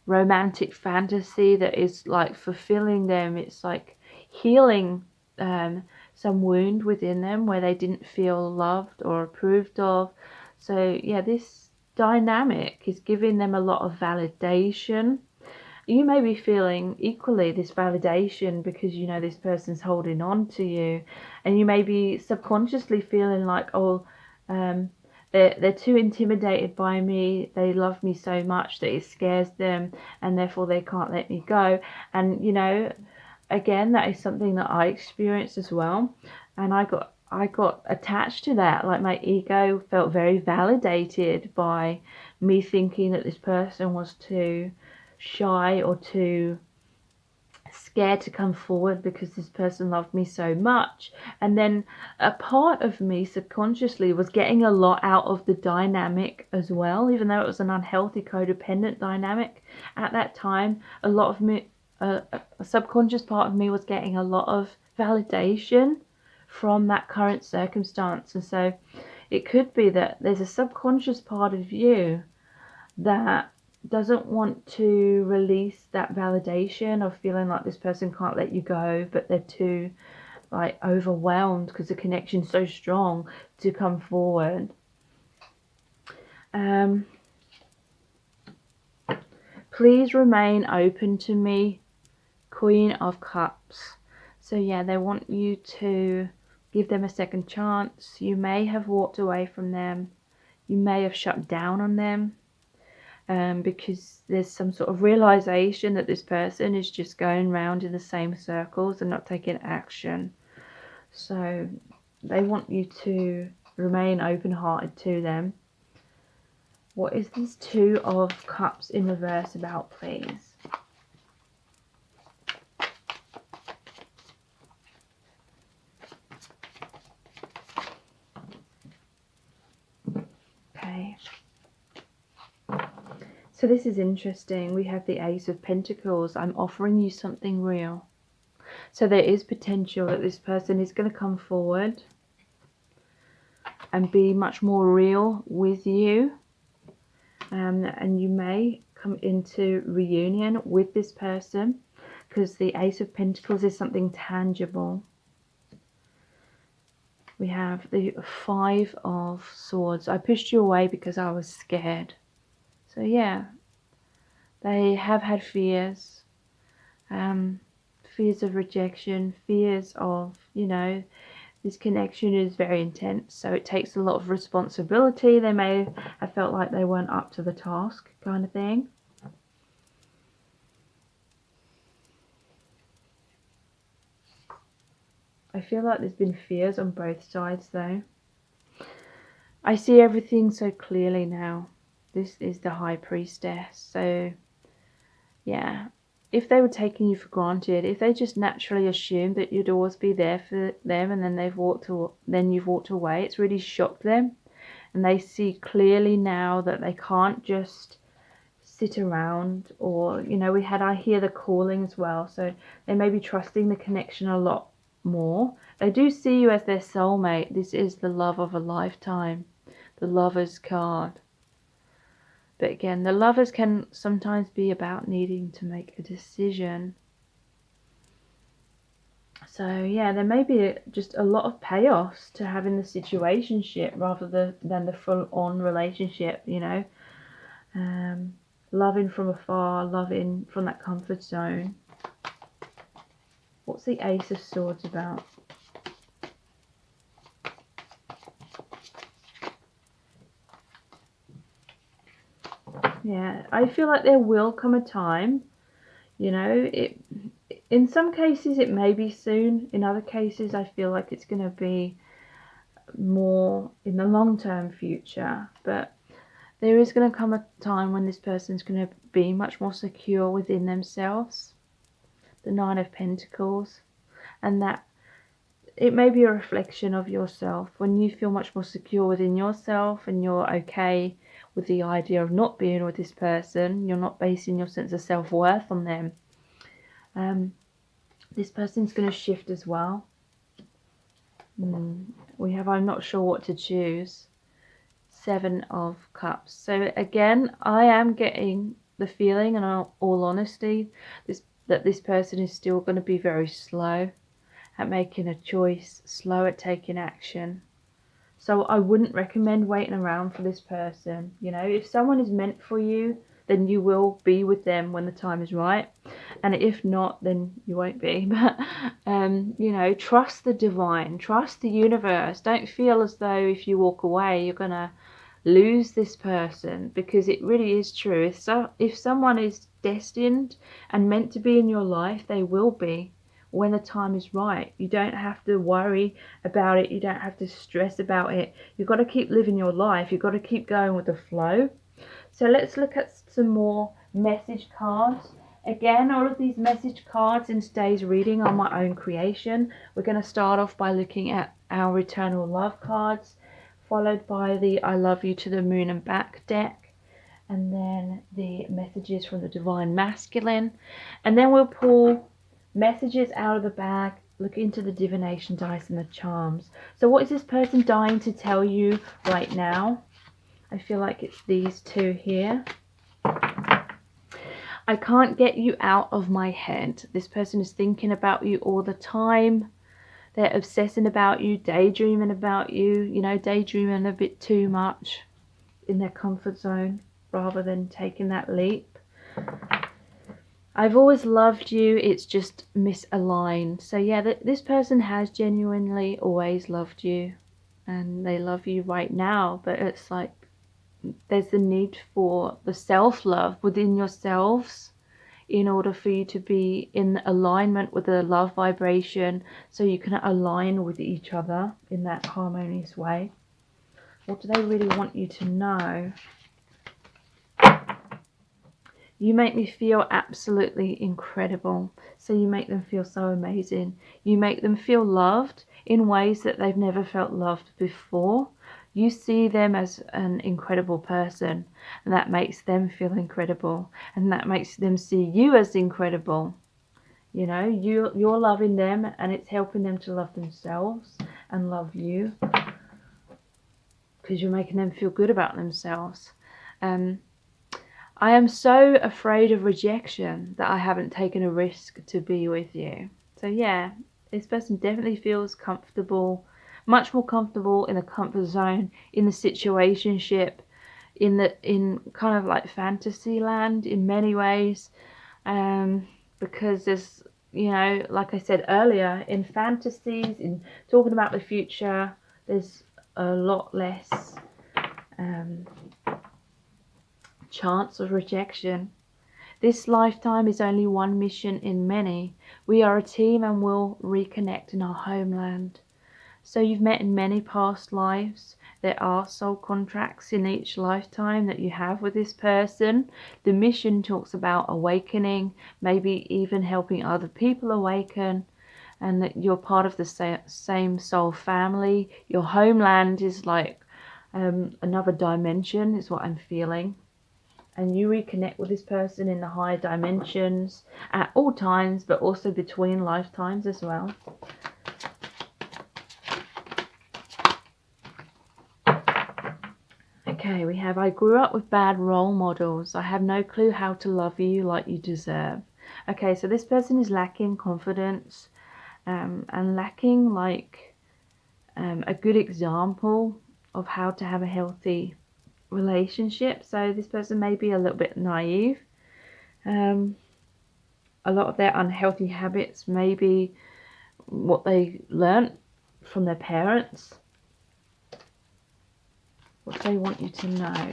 romantic fantasy that is like fulfilling them. It's like healing some wound within them where they didn't feel loved or approved of. So yeah, this dynamic is giving them a lot of validation. You may be feeling equally this validation because you know this person's holding on to you, and you may be subconsciously feeling like, oh, they're too intimidated by me, they love me so much that it scares them, and therefore they can't let me go. And you know, again, that is something that I experienced as well, and I got attached to that. Like my ego felt very validated by me thinking that this person was too shy or too scared to come forward because this person loved me so much. And then a part of me subconsciously was getting a lot out of the dynamic as well, even though it was an unhealthy codependent dynamic at that time. A lot of me, a subconscious part of me was getting a lot of validation from that current circumstance. And so it could be that there's a subconscious part of you that doesn't want to release that validation of feeling like this person can't let you go, but they're too like overwhelmed because the connection's so strong to come forward. Please remain open to me, Queen of Cups. So yeah, they want you to give them a second chance. You may have walked away from them. You may have shut down on them. Because there's some sort of realization that this person is just going round in the same circles and not taking action. So they want you to remain open-hearted to them. What is this Two of Cups in reverse about, please? Okay. So this is interesting. We have the Ace of Pentacles. I'm offering you something real. So there is potential that this person is going to come forward and be much more real with you. And you may come into reunion with this person because the Ace of Pentacles is something tangible. We have the Five of Swords. I pushed you away because I was scared. So yeah, they have had fears, fears of rejection, fears of, you know, this connection is very intense, so it takes a lot of responsibility. They may have felt like they weren't up to the task, kind of thing. I feel like there's been fears on both sides though. I see everything so clearly now. This is the High Priestess. So yeah, if they were taking you for granted, if they just naturally assumed that you'd always be there for them, and then you've walked away, it's really shocked them, and they see clearly now that they can't just sit around. Or, you know, I hear the calling as well, so they may be trusting the connection a lot more. They do see you as their soulmate. This is the love of a lifetime, the Lovers card. But again, the Lovers can sometimes be about needing to make a decision. So yeah, there may be just a lot of payoffs to having the situationship rather than the full-on relationship, you know. Loving from afar, loving from that comfort zone. What's the Ace of Swords about? Yeah, I feel like there will come a time, you know, in some cases it may be soon. In other cases I feel like it's going to be more in the long-term future. But there is going to come a time when this person's going to be much more secure within themselves. The Nine of Pentacles. And that it may be a reflection of yourself. When you feel much more secure within yourself and you're okay with the idea of not being with this person, you're not basing your sense of self-worth on them, this person's going to shift as well. We have I'm not sure what to choose. 7 of Cups. So again, I am getting the feeling, in all honesty, that this person is still going to be very slow at making a choice, slow at taking action. So I wouldn't recommend waiting around for this person. You know, if someone is meant for you, then you will be with them when the time is right. And if not, then you won't be. But, you know, trust the divine, trust the universe. Don't feel as though if you walk away, you're going to lose this person, because it really is true. If someone is destined and meant to be in your life, they will be when the time is right. You don't have to worry about it. You don't have to stress about it. You've got to keep living your life. You've got to keep going with the flow. So let's look at some more message cards. Again, all of these message cards in today's reading are my own creation. We're going to start off by looking at our Eternal Love cards, followed by the I Love You to the Moon and Back deck, and then the messages from the Divine Masculine. And then we'll pull messages out of the bag, look into the divination dice and the charms. So what is this person dying to tell you right now? I feel like it's these two here. I can't get you out of my head. This person is thinking about you all the time. They're obsessing about you, daydreaming about you, you know, daydreaming a bit too much in their comfort zone rather than taking that leap. I've always loved you, it's just misaligned. So yeah, this person has genuinely always loved you, and they love you right now, but it's like there's the need for the self-love within yourselves in order for you to be in alignment with the love vibration, so you can align with each other in that harmonious way. What do they really want you to know? You make me feel absolutely incredible. So you make them feel so amazing. You make them feel loved in ways that they've never felt loved before. You see them as an incredible person, and that makes them feel incredible, and that makes them see you as incredible. You know, you're loving them, and it's helping them to love themselves and love you, because you're making them feel good about themselves. I am so afraid of rejection that I haven't taken a risk to be with you. So yeah, this person definitely feels comfortable, much more comfortable in the comfort zone, in the situationship, in kind of like fantasy land in many ways, because there's, you know, like I said earlier, in fantasies, in talking about the future, there's a lot less chance of rejection. This lifetime is only one mission in many. We are a team and will reconnect in our homeland. So you've met in many past lives. There are soul contracts in each lifetime that you have with this person. The mission talks about awakening, maybe even helping other people awaken, and that you're part of the same soul family. Your homeland is like another dimension, is what I'm feeling. And you reconnect with this person in the higher dimensions at all times, but also between lifetimes as well. Okay, we have I grew up with bad role models. I have no clue how to love you like you deserve. Okay, so this person is lacking confidence and lacking like a good example of how to have a healthy relationship. So this person may be a little bit naive. A lot of their unhealthy habits may be what they learnt from their parents. What do they want you to know?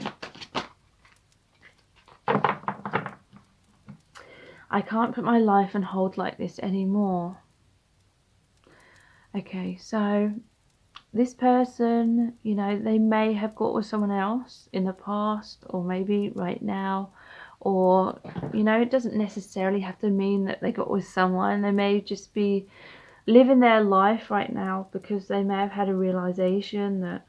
I can't put my life on hold like this anymore. Okay, so this person, you know, they may have got with someone else in the past, or maybe right now, or, you know, it doesn't necessarily have to mean that they got with someone. They may just be living their life right now, because they may have had a realization that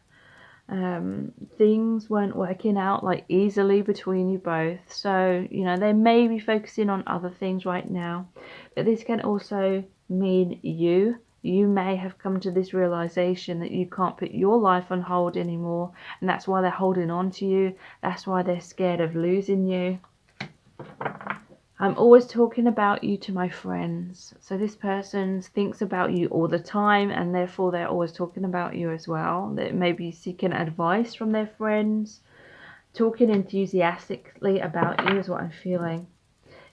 things weren't working out like easily between you both. So, you know, they may be focusing on other things right now, but this can also mean you may have come to this realization that you can't put your life on hold anymore, and that's why they're holding on to you. That's why they're scared of losing you. I'm always talking about you to my friends. So this person thinks about you all the time, and therefore they're always talking about you as well. They may be seeking advice from their friends, talking enthusiastically about you is what I'm feeling.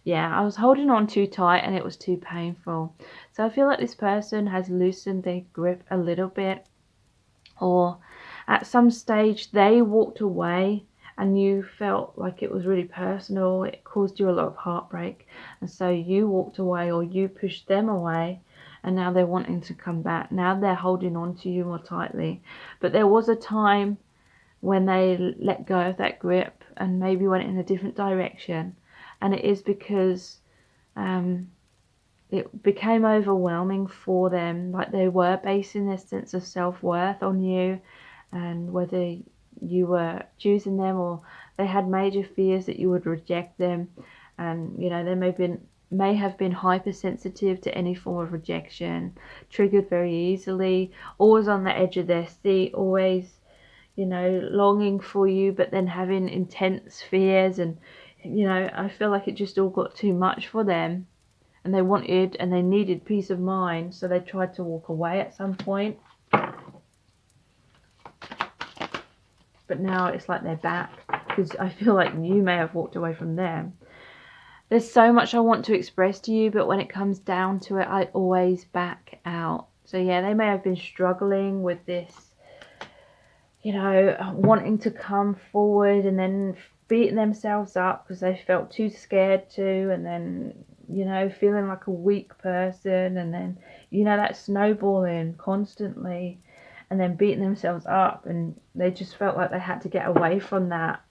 Yeah, I was holding on too tight and it was too painful. So I feel like this person has loosened their grip a little bit, or at some stage they walked away and you felt like it was really personal, it caused you a lot of heartbreak, and so you walked away or you pushed them away, and now they're wanting to come back. Now they're holding on to you more tightly. But there was a time when they let go of that grip and maybe went in a different direction, and it is because it became overwhelming for them, like they were basing their sense of self-worth on you, and whether you were choosing them, or they had major fears that you would reject them. And you know, they may have been hypersensitive to any form of rejection, triggered very easily, always on the edge of their seat, always, you know, longing for you, but then having intense fears. And you know, I feel like it just all got too much for them, and they wanted and they needed peace of mind, so they tried to walk away at some point. But now it's like they're back, because I feel like you may have walked away from them. There's so much I want to express to you, but when it comes down to it, I always back out. So yeah, they may have been struggling with this, you know, wanting to come forward and then beating themselves up because they felt too scared to, and then, you know, feeling like a weak person, and then, you know, that snowballing constantly, and then beating themselves up, and they just felt like they had to get away from that.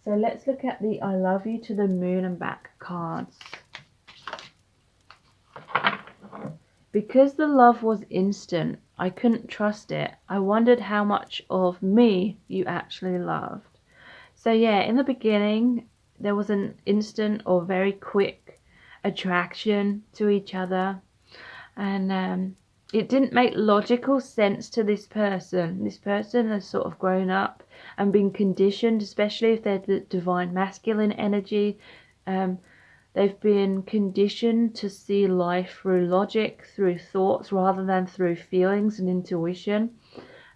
So let's look at the I love you to the moon and back cards. Because the love was instant, I couldn't trust it. I wondered how much of me you actually loved. So yeah, in the beginning, there was an instant or very quick attraction to each other. And it didn't make logical sense to this person. This person has sort of grown up and been conditioned, especially if they're the divine masculine energy. They've been conditioned to see life through logic, through thoughts, rather than through feelings and intuition.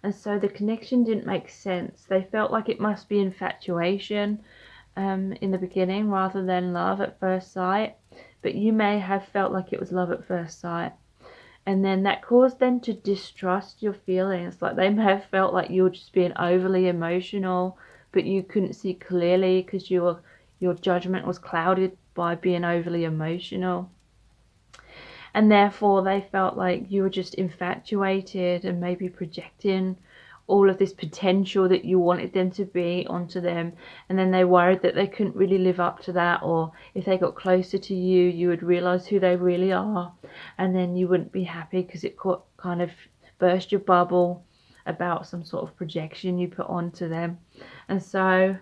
And so the connection didn't make sense. They felt like it must be infatuation in the beginning rather than love at first sight. But you may have felt like it was love at first sight. And then that caused them to distrust your feelings. Like they may have felt like you were just being overly emotional, but you couldn't see clearly because your judgment was clouded by being overly emotional. And therefore they felt like you were just infatuated and maybe projecting all of this potential that you wanted them to be onto them. And then they worried that they couldn't really live up to that, or if they got closer to you, you would realize who they really are, and then you wouldn't be happy because it kind of burst your bubble about some sort of projection you put onto them. And so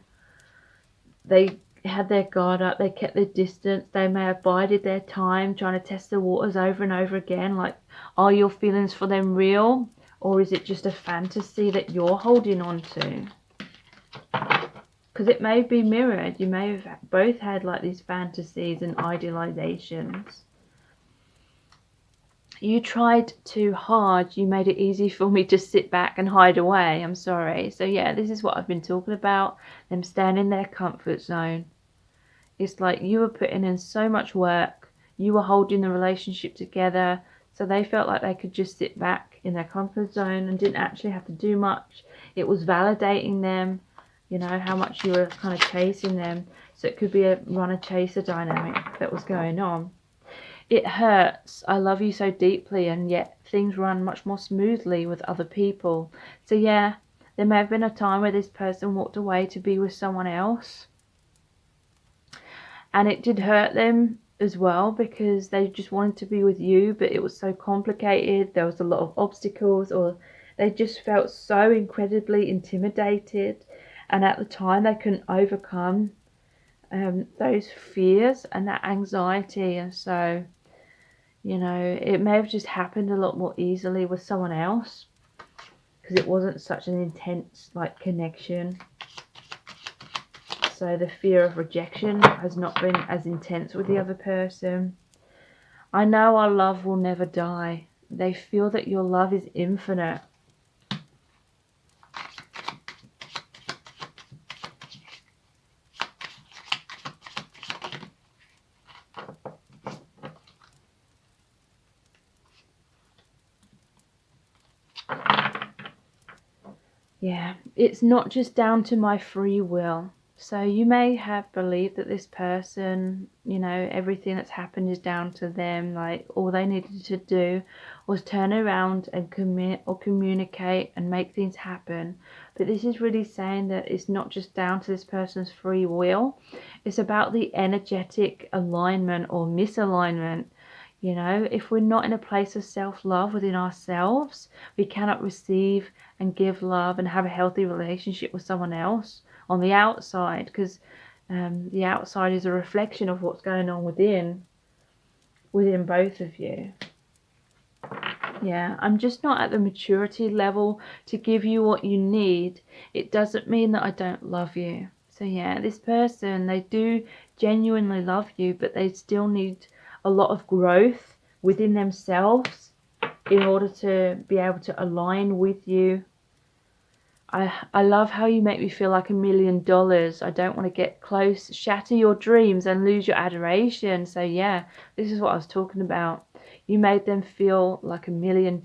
they had their guard up, they kept their distance, they may have bided their time trying to test the waters over and over again, like, are your feelings for them real, or is it just a fantasy that you're holding on to? Because it may be mirrored. You may have both had like these fantasies and idealizations. You tried too hard. You made it easy for me to sit back and hide away. I'm sorry. So yeah, this is what I've been talking about. Them staying in their comfort zone. It's like you were putting in so much work. You were holding the relationship together. So they felt like they could just sit back in their comfort zone and didn't actually have to do much. It was validating them, you know, how much you were kind of chasing them. So it could be a runner-chaser dynamic that was going on. It hurts. I love you so deeply, and yet things run much more smoothly with other people. So yeah, there may have been a time where this person walked away to be with someone else, and it did hurt them as well, because they just wanted to be with you, but it was so complicated. There was a lot of obstacles, or they just felt so incredibly intimidated, and at the time they couldn't overcome those fears and that anxiety. And so, you know, it may have just happened a lot more easily with someone else because it wasn't such an intense like connection. So the fear of rejection has not been as intense with the other person. I know our love will never die. They feel that your love is infinite. Yeah, it's not just down to my free will. So you may have believed that this person, you know, everything that's happened is down to them. Like all they needed to do was turn around and communicate and make things happen. But this is really saying that it's not just down to this person's free will. It's about the energetic alignment or misalignment. You know, if we're not in a place of self-love within ourselves, we cannot receive and give love and have a healthy relationship with someone else on the outside, because the outside is a reflection of what's going on within both of you. Yeah, I'm just not at the maturity level to give you what you need. It doesn't mean that I don't love you. So yeah, this person, they do genuinely love you, but they still need a lot of growth within themselves in order to be able to align with you. I love how you make me feel like $1 million. I don't want to get close, shatter your dreams and lose your adoration. So yeah, this is what I was talking about. You made them feel like $1 million.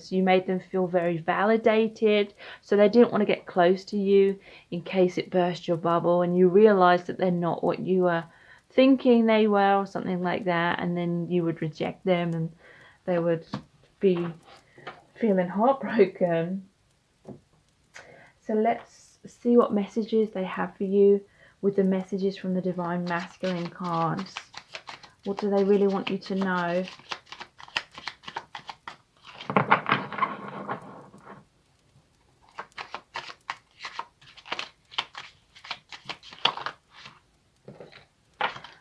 You made them feel very validated. So they didn't want to get close to you in case it burst your bubble and you realized that they're not what you were thinking they were or something like that. And then you would reject them and they would be feeling heartbroken. So let's see what messages they have for you with the messages from the Divine Masculine cards. What do they really want you to know?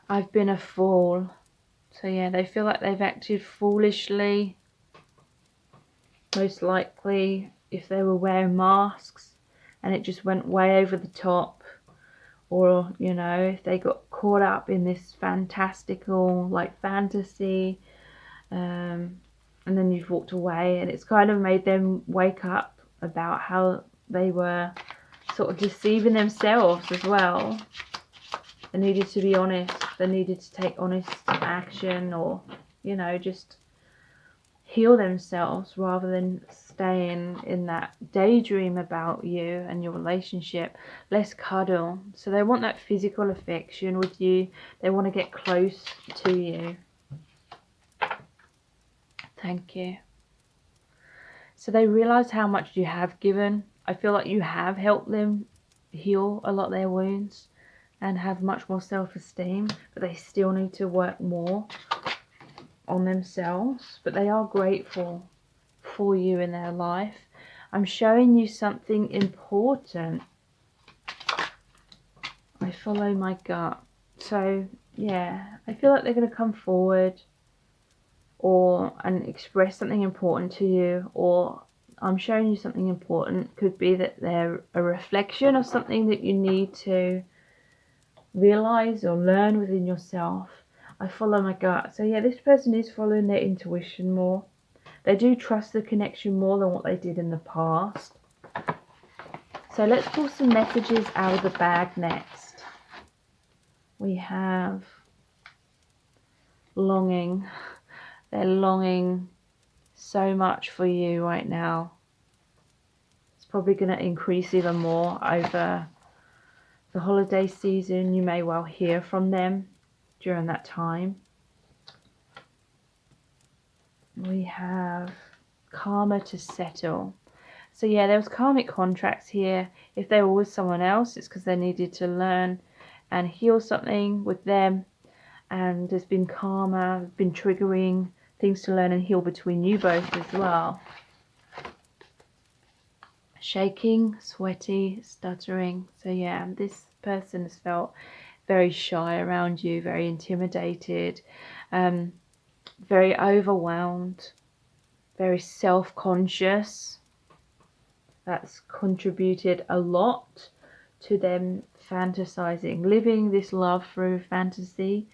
I've been a fool. So yeah, they feel like they've acted foolishly. Most likely if they were wearing masks and it just went way over the top, or you know, if they got caught up in this fantastical like fantasy, and then you've walked away and it's kind of made them wake up about how they were sort of deceiving themselves as well. They needed to be honest. They needed to take honest action, or you know, just heal themselves rather than staying in that daydream about you and your relationship. Less cuddle. So they want that physical affection with you. They want to get close to you. Thank you. So they realize how much you have given. I feel like you have helped them heal a lot of their wounds and have much more self-esteem, but they still need to work more on themselves. But they are grateful for you in their life. I'm showing you something important. I follow my gut. So yeah, I feel like they're going to come forward and express something important to you, or I'm showing you something important. Could be that they're a reflection of something that you need to realize or learn within yourself. I follow my gut. So yeah, this person is following their intuition more. They do trust the connection more than what they did in the past. So let's pull some messages out of the bag next. We have longing. They're longing so much for you right now. It's probably going to increase even more over the holiday season. You may well hear from them during that time. We have karma to settle. So yeah, there was karmic contracts here. If they were with someone else, it's because they needed to learn and heal something with them. and there's been karma, been triggering things to learn and heal between you both as well. Shaking, sweaty, stuttering. So yeah, this person has felt very shy around you, very intimidated, very overwhelmed, very self-conscious. That's contributed a lot to them fantasizing, living this love through fantasy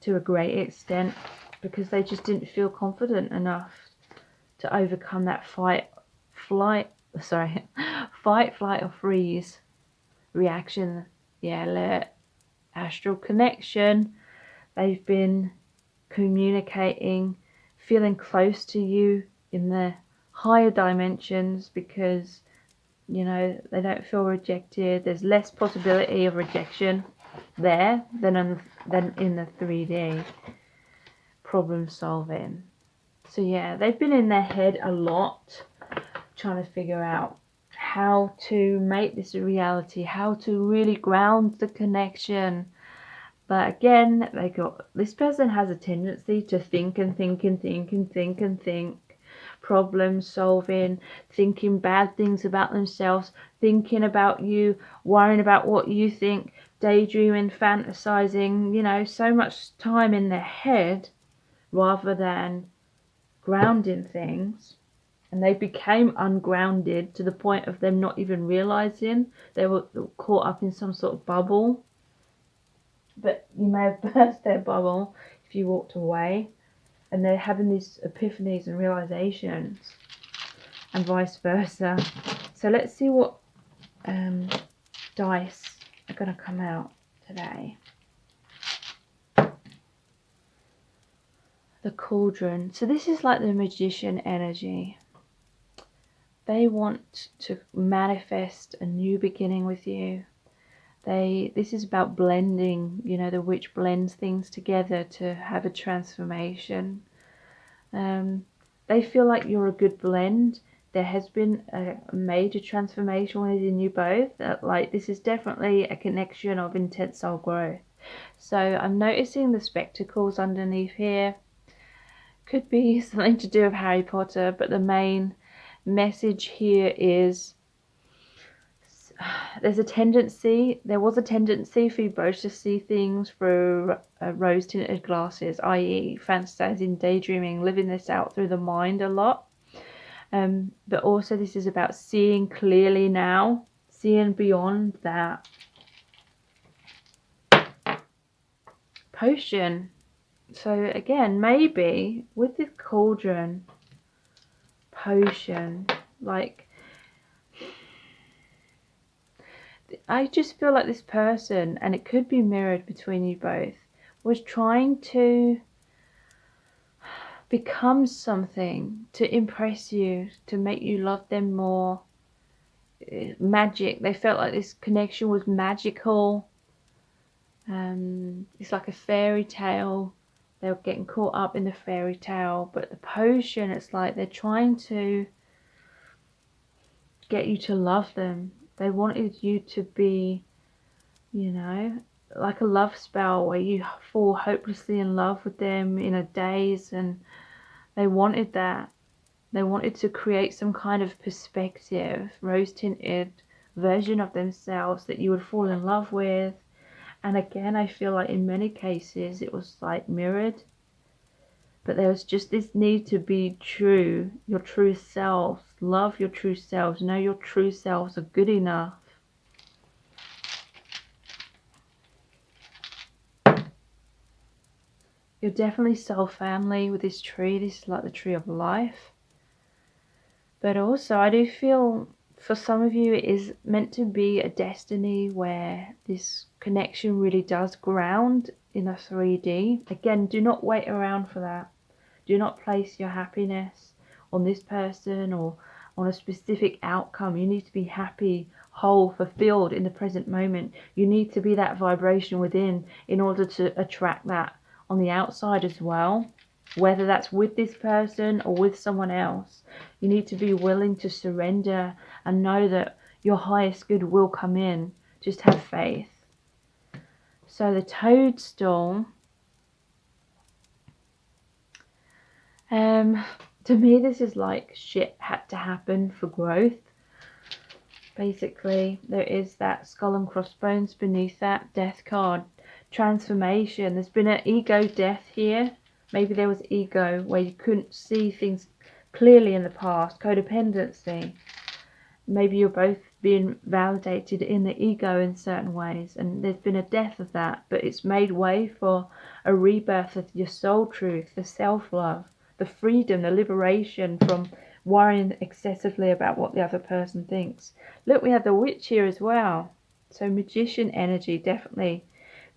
to a great extent, because they just didn't feel confident enough to overcome that fight, flight, flight, or freeze reaction. Yeah, alert, astral connection. They've been communicating, feeling close to you in the higher dimensions, because you know they don't feel rejected. There's less possibility of rejection there than in the 3D problem solving. So yeah, they've been in their head a lot, trying to figure out how to make this a reality, how to really ground the connection. But again, this person has a tendency to think and think and think and think and think, problem solving, thinking bad things about themselves, thinking about you, worrying about what you think, daydreaming, fantasizing, you know, so much time in their head rather than grounding things. And they became ungrounded to the point of them not even realizing they were caught up in some sort of bubble. But you may have burst their bubble if you walked away, and they're having these epiphanies and realizations, and vice versa. So let's see what dice are going to come out today. The Cauldron. So this is like the magician energy. They want to manifest a new beginning with you. This is about blending, you know, the witch blends things together to have a transformation. They feel like you're a good blend. There has been a major transformation within you both. Like this is definitely a connection of intense soul growth. So I'm noticing the spectacles underneath here. Could be something to do with Harry Potter, but the main message here is there was a tendency for you both to see things through rose tinted glasses, i.e. fantasizing, daydreaming, living this out through the mind a lot. But also this is about seeing clearly now, seeing beyond that. Potion. So again, maybe with this cauldron, potion, like I just feel like this person, and it could be mirrored between you both, was trying to become something to impress you, to make you love them more. Magic. They felt like this connection was magical. It's like a fairy tale. They were getting caught up in the fairy tale, but the potion, it's like they're trying to get you to love them. They wanted you to be, you know, like a love spell where you fall hopelessly in love with them in a daze, and they wanted that. They wanted to create some kind of perspective, rose-tinted version of themselves that you would fall in love with. And again, I feel like in many cases it was like mirrored. But there was just this need to be true, your true selves. Love your true selves. Know your true selves are good enough. You're definitely soul family with this tree. This is like the tree of life. But also I do feel for some of you it is meant to be a destiny where this connection really does ground in a 3D. Again, do not wait around for that. Do not place your happiness on this person or on a specific outcome. You need to be happy, whole, fulfilled in the present moment. You need to be that vibration within in order to attract that on the outside as well. Whether that's with this person or with someone else, you need to be willing to surrender and know that your highest good will come in. Just have faith. So the toadstool, To me, this is like shit had to happen for growth. Basically, there is that skull and crossbones beneath that death card. Transformation. There's been an ego death here. Maybe there was ego where you couldn't see things clearly in the past. Codependency. Maybe you're both being validated in the ego in certain ways, and there's been a death of that, but it's made way for a rebirth of your soul truth, the self-love, the freedom, the liberation from worrying excessively about what the other person thinks. Look, we have the witch here as well. So magician energy, definitely.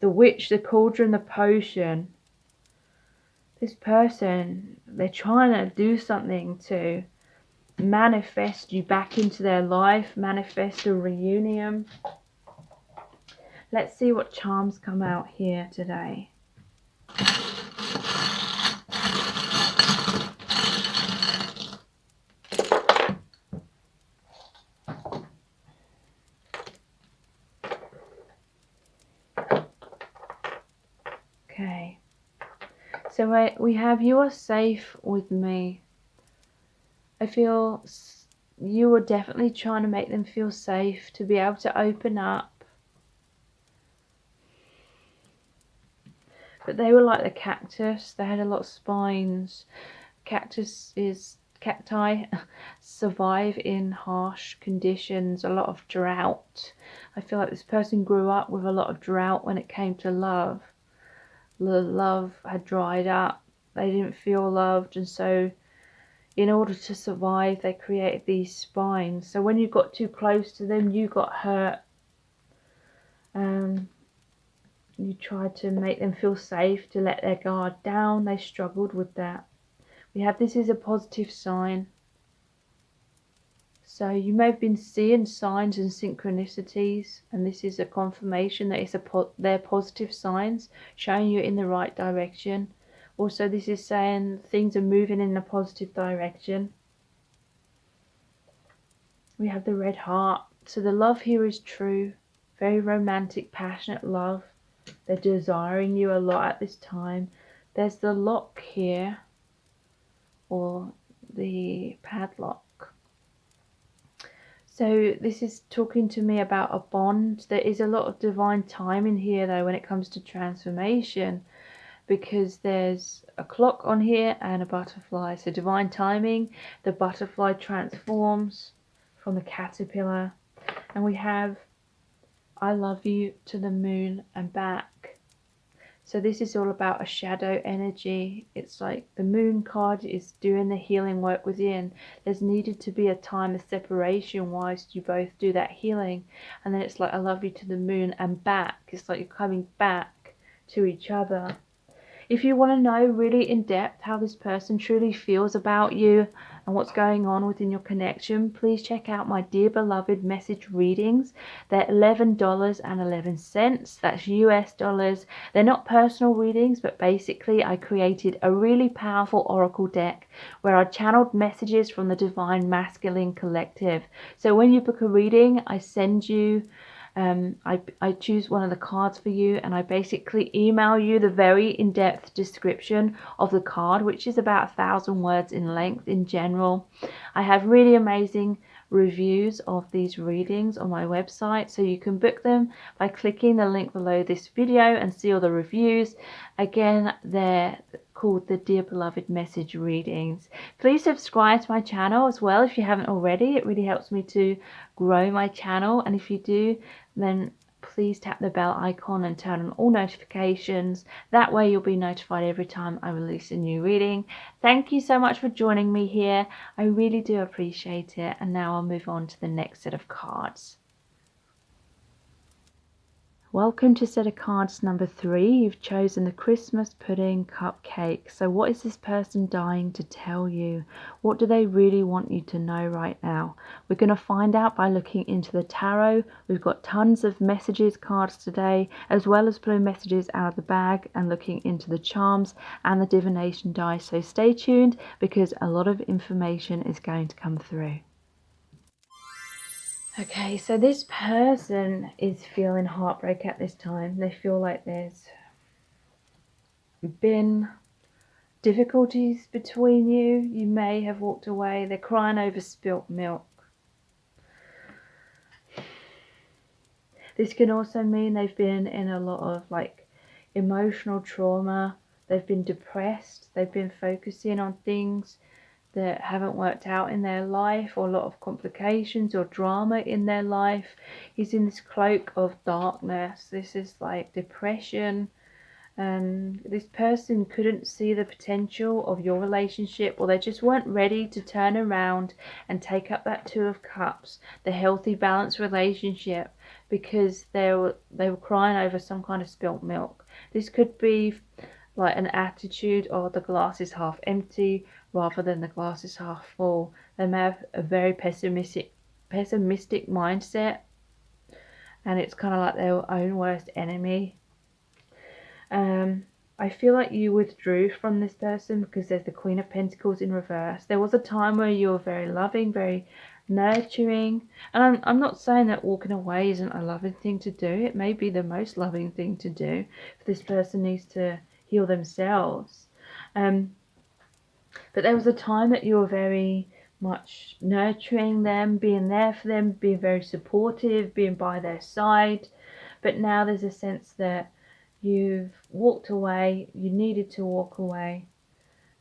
The witch, the cauldron, the potion. This person, they're trying to do something to manifest you back into their life, manifest a reunion. Let's see what charms come out here today. Okay, so we have you are safe with me. I feel you were definitely trying to make them feel safe, to be able to open up. But they were like the cactus. They had a lot of spines. Cacti survive in harsh conditions, a lot of drought. I feel like this person grew up with a lot of drought when it came to love. The love had dried up. They didn't feel loved, and so in order to survive, they created these spines. So when you got too close to them, you got hurt. You tried to make them feel safe, to let their guard down. They struggled with that. We have this is a positive sign. So you may have been seeing signs and synchronicities, and this is a confirmation that they're positive signs, showing you in the right direction. Also, this is saying things are moving in a positive direction. We have the red heart. So the love here is true. Very romantic, passionate love. They're desiring you a lot at this time. There's the lock here, or the padlock. So this is talking to me about a bond. There is a lot of divine timing here though when it comes to transformation, because there's a clock on here and a butterfly. So divine timing, the butterfly transforms from the caterpillar, and we have I love you to the moon and back. So this is all about a shadow energy. It's like the moon card is doing the healing work within. There's needed to be a time of separation whilst you both do that healing. And then it's like I love you to the moon and back. It's like you're coming back to each other. If you want to know really in depth how this person truly feels about you and what's going on within your connection, please check out my Dear Beloved message readings. They're $11.11. That's US dollars. They're not personal readings, but basically I created a really powerful oracle deck where I channeled messages from the Divine Masculine Collective. So when you book a reading, I send you I choose one of the cards for you, and I basically email you the very in-depth description of the card, which is about 1,000 words in length in general. I have really amazing reviews of these readings on my website, so you can book them by clicking the link below this video and see all the reviews. Again, they're called the Dear Beloved message readings. Please subscribe to my channel as well if you haven't already. It really helps me to grow my channel, and if you do, then please tap the bell icon and turn on all notifications. That way you'll be notified every time I release a new reading. Thank you so much for joining me here. I really do appreciate it. And now I'll move on to the next set of cards. Welcome to set of cards number 3. You've chosen the Christmas pudding cupcake. So what is this person dying to tell you? What do they really want you to know right now? We're going to find out by looking into the tarot. We've got tons of messages cards today, as well as pulling messages out of the bag and looking into the charms and the divination dice. So stay tuned, because a lot of information is going to come through. Okay, so this person is feeling heartbreak at this time. They feel like there's been difficulties between you. You may have walked away. They're crying over spilt milk. This can also mean they've been in a lot of like emotional trauma. They've been depressed. They've been focusing on things that haven't worked out in their life, or a lot of complications or drama in their life. He's in this cloak of darkness. This is like depression. This person couldn't see the potential of your relationship, or they just weren't ready to turn around and take up that Two of Cups, the healthy, balanced relationship, because they were crying over some kind of spilt milk. This could be like an attitude of the glass is half empty rather than the glass is half full. They may have a very pessimistic mindset, and it's kind of like their own worst enemy. I feel like you withdrew from this person because there's the Queen of Pentacles in reverse. There was a time where you were very loving, very nurturing. And I'm not saying that walking away isn't a loving thing to do. It may be the most loving thing to do if this person needs to heal themselves. But there was a time that you were very much nurturing them, being there for them, being very supportive, being by their side. But now there's a sense that you've walked away. You needed to walk away.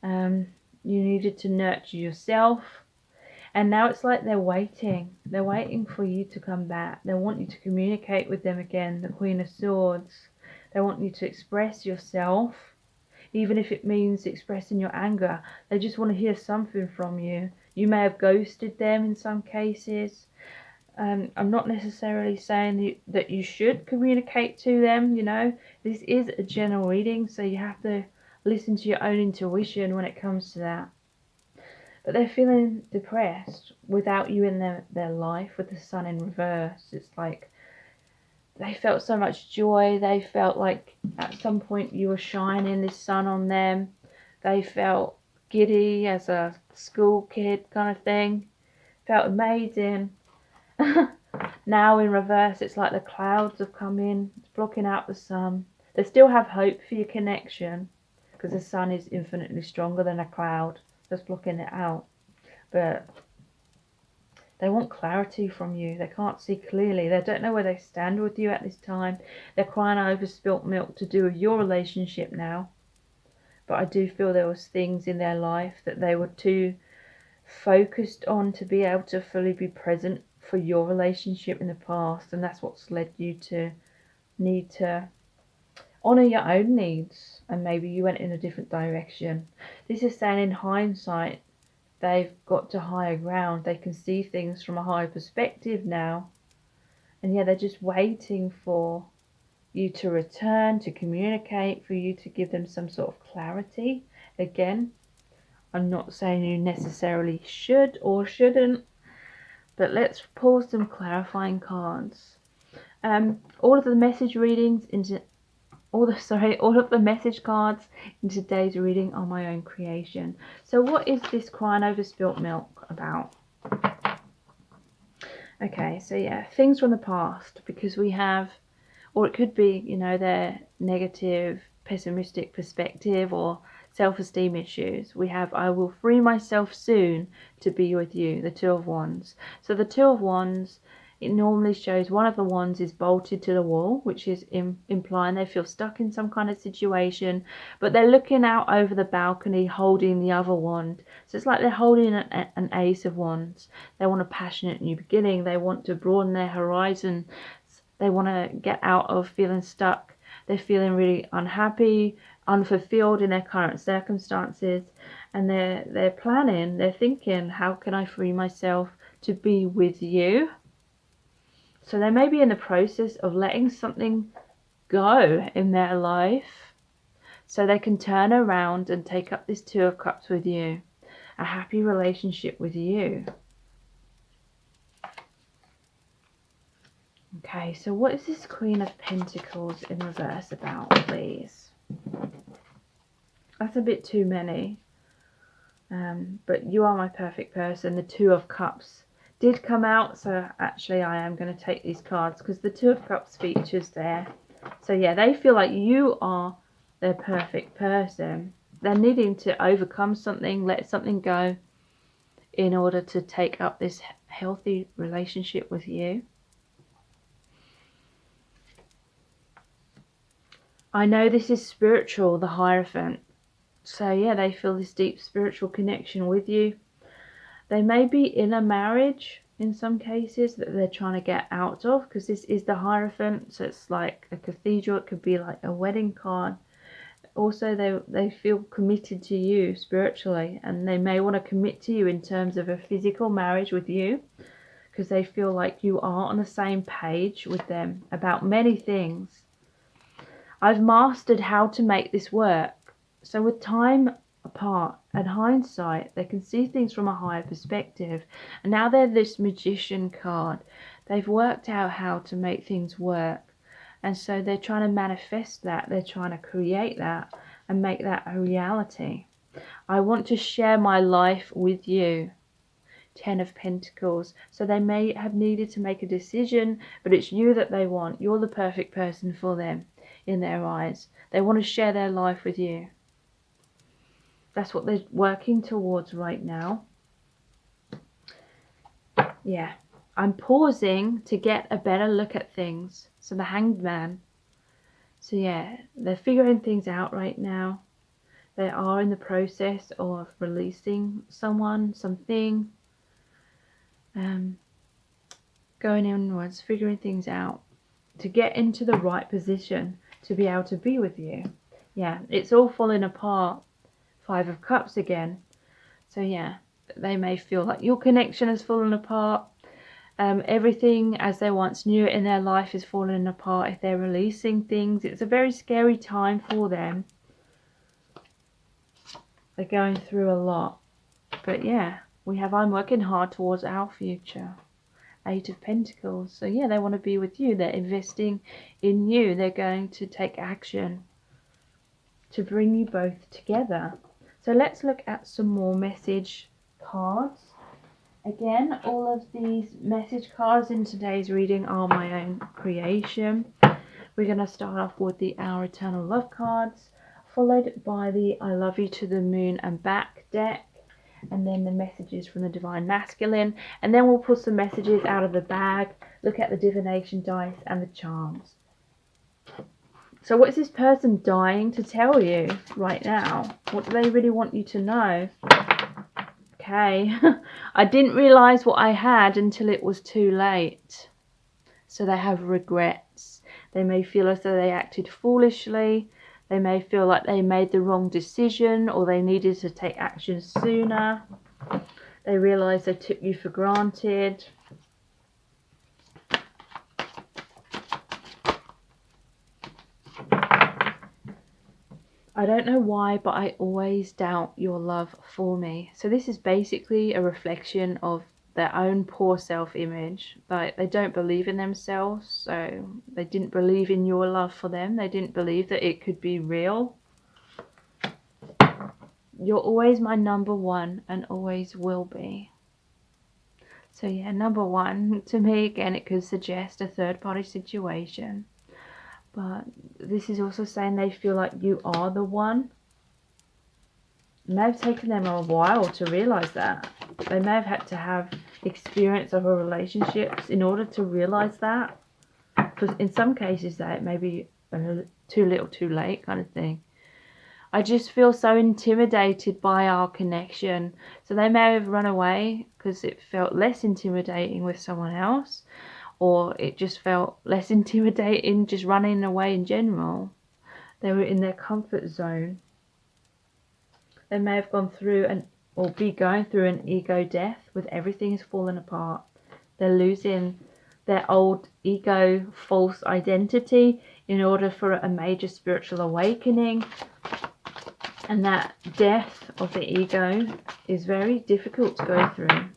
You needed to nurture yourself. And now it's like they're waiting. They're waiting for you to come back. They want you to communicate with them again. The Queen of Swords. They want you to express yourself, even if it means expressing your anger. They just want to hear something from you. You may have ghosted them in some cases. I'm not necessarily saying that you should communicate to them, you know. This is a general reading, so you have to listen to your own intuition when it comes to that. But they're feeling depressed without you in their life, with the Sun in reverse. It's like they felt so much joy. They felt like at some point you were shining this sun on them. They felt giddy as a school kid kind of thing. Felt amazing. Now in reverse, it's like the clouds have come in. It's blocking out the sun. They still have hope for your connection, because the sun is infinitely stronger than a cloud that's blocking it out. But they want clarity from you. They can't see clearly. They don't know where they stand with you at this time. They're crying over spilt milk to do with your relationship now. But I do feel there was things in their life that they were too focused on to be able to fully be present for your relationship in the past. And that's what's led you to need to honor your own needs. And maybe you went in a different direction. This is saying in hindsight, they've got to higher ground. They can see things from a higher perspective now. And yeah, they're just waiting for you to return, to communicate, for you to give them some sort of clarity. Again, I'm not saying you necessarily should or shouldn't, but let's pull some clarifying cards. All of the message readings into all of the message cards in today's reading are my own creation. So what is this crying over spilt milk about? Okay, so yeah, things from the past, because we have, or it could be, you know, their negative, pessimistic perspective or self-esteem issues. We have, I will free myself soon to be with you, the Two of Wands. So the Two of Wands, it normally shows one of the wands is bolted to the wall, which is implying they feel stuck in some kind of situation, but they're looking out over the balcony holding the other wand. So it's like they're holding an Ace of Wands. They want a passionate new beginning. They want to broaden their horizon. They want to get out of feeling stuck. They're feeling really unhappy, unfulfilled in their current circumstances, and they're planning, they're thinking, how can I free myself to be with you? So they may be in the process of letting something go in their life so they can turn around and take up this Two of Cups with you, a happy relationship with you. Okay, so what is this Queen of Pentacles in reverse about, please? That's a bit too many. But you are my perfect person. The Two of Cups did come out, so actually I am going to take these cards because the Two of Cups features there. So yeah, they feel like you are their perfect person. they're needing to overcome something, let something go in order to take up this healthy relationship with you. I know this is spiritual, the Hierophant. So yeah, they feel this deep spiritual connection with you. They may be in a marriage in some cases that they're trying to get out of, because this is the Hierophant, so it's like a cathedral. It could be like a wedding card. Also, they feel committed to you spiritually, and they may want to commit to you in terms of a physical marriage with you, because they feel like you are on the same page with them about many things. I've mastered how to make this work. So with time apart and hindsight, they can see things from a higher perspective. And now they're this Magician card. They've worked out how to make things work. And so they're trying to manifest that. They're trying to create that and make that a reality. I want to share my life with you. 10 of Pentacles. So they may have needed to make a decision, but it's you that they want. You're the perfect person for them in their eyes. They want to share their life with you. That's what they're working towards right now. Yeah. I'm pausing to get a better look at things. So the Hanged Man. So yeah, they're figuring things out right now. They are in the process of releasing someone, something. Going inwards, figuring things out to get into the right position to be able to be with you. Yeah, it's all falling apart. 5 of Cups again. So yeah, they may feel like your connection has fallen apart. Everything as they once knew it in their life is falling apart. If they're releasing things, it's a very scary time for them. They're going through a lot. But yeah, we have I'm working hard towards our future. 8 of Pentacles. So yeah, they want to be with you. They're investing in you. They're going to take action to bring you both together. So let's look at some more message cards. Again, all of these message cards in today's reading are my own creation. We're going to start off with the Our Eternal Love cards, followed by the I Love You to the Moon and Back deck, and then the messages from the Divine Masculine, and then we'll pull some messages out of the bag, look at the divination dice and the charms. So what is this person dying to tell you right now? What do they really want you to know? Okay, I didn't realise what I had until it was too late. So they have regrets. They may feel as though they acted foolishly. They may feel like they made the wrong decision, or they needed to take action sooner. They realise they took you for granted. I don't know why, but I always doubt your love for me. So this is basically a reflection of their own poor self-image. Like, they don't believe in themselves, so they didn't believe in your love for them. They didn't believe that it could be real. You're always my number one and always will be. So yeah, number one, to me, again, it could suggest a third-party situation. But this is also saying they feel like you are the one. It may have taken them a while to realise that. They may have had to have experience of a relationship in order to realise that. Because in some cases that may be too little too late kind of thing. I just feel so intimidated by our connection. So they may have run away because it felt less intimidating with someone else. Or it just felt less intimidating just running away in general. They were in their comfort zone. They may have gone through or be going through an ego death with everything is falling apart. They're losing their old ego false identity in order for a major spiritual awakening. And that death of the ego is very difficult to go through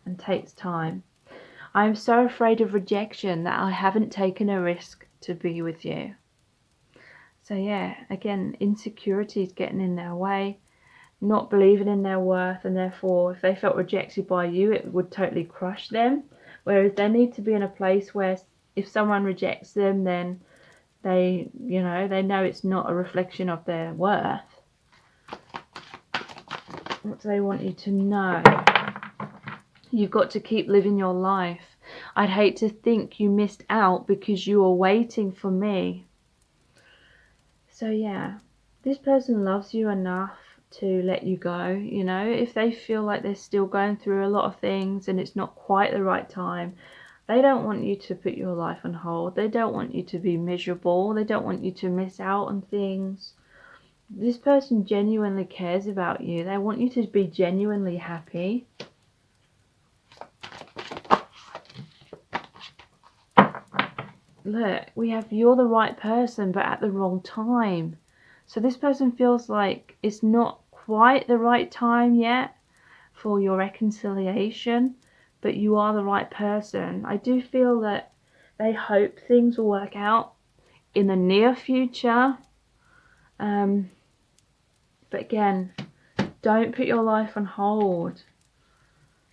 and takes time. I am so afraid of rejection that I haven't taken a risk to be with you. So yeah, again, insecurity is getting in their way, not believing in their worth, and therefore if they felt rejected by you, it would totally crush them. Whereas they need to be in a place where if someone rejects them, then they know it's not a reflection of their worth. What do they want you to know? You've got to keep living your life. I'd hate to think you missed out because you were waiting for me. So yeah, this person loves you enough to let you go. You know, if they feel like they're still going through a lot of things and it's not quite the right time, they don't want you to put your life on hold. They don't want you to be miserable. They don't want you to miss out on things. This person genuinely cares about you. They want you to be genuinely happy. Look, we have you're the right person, but at the wrong time. So this person feels like it's not quite the right time yet for your reconciliation, but you are the right person. I do feel that they hope things will work out in the near future. But again, don't put your life on hold,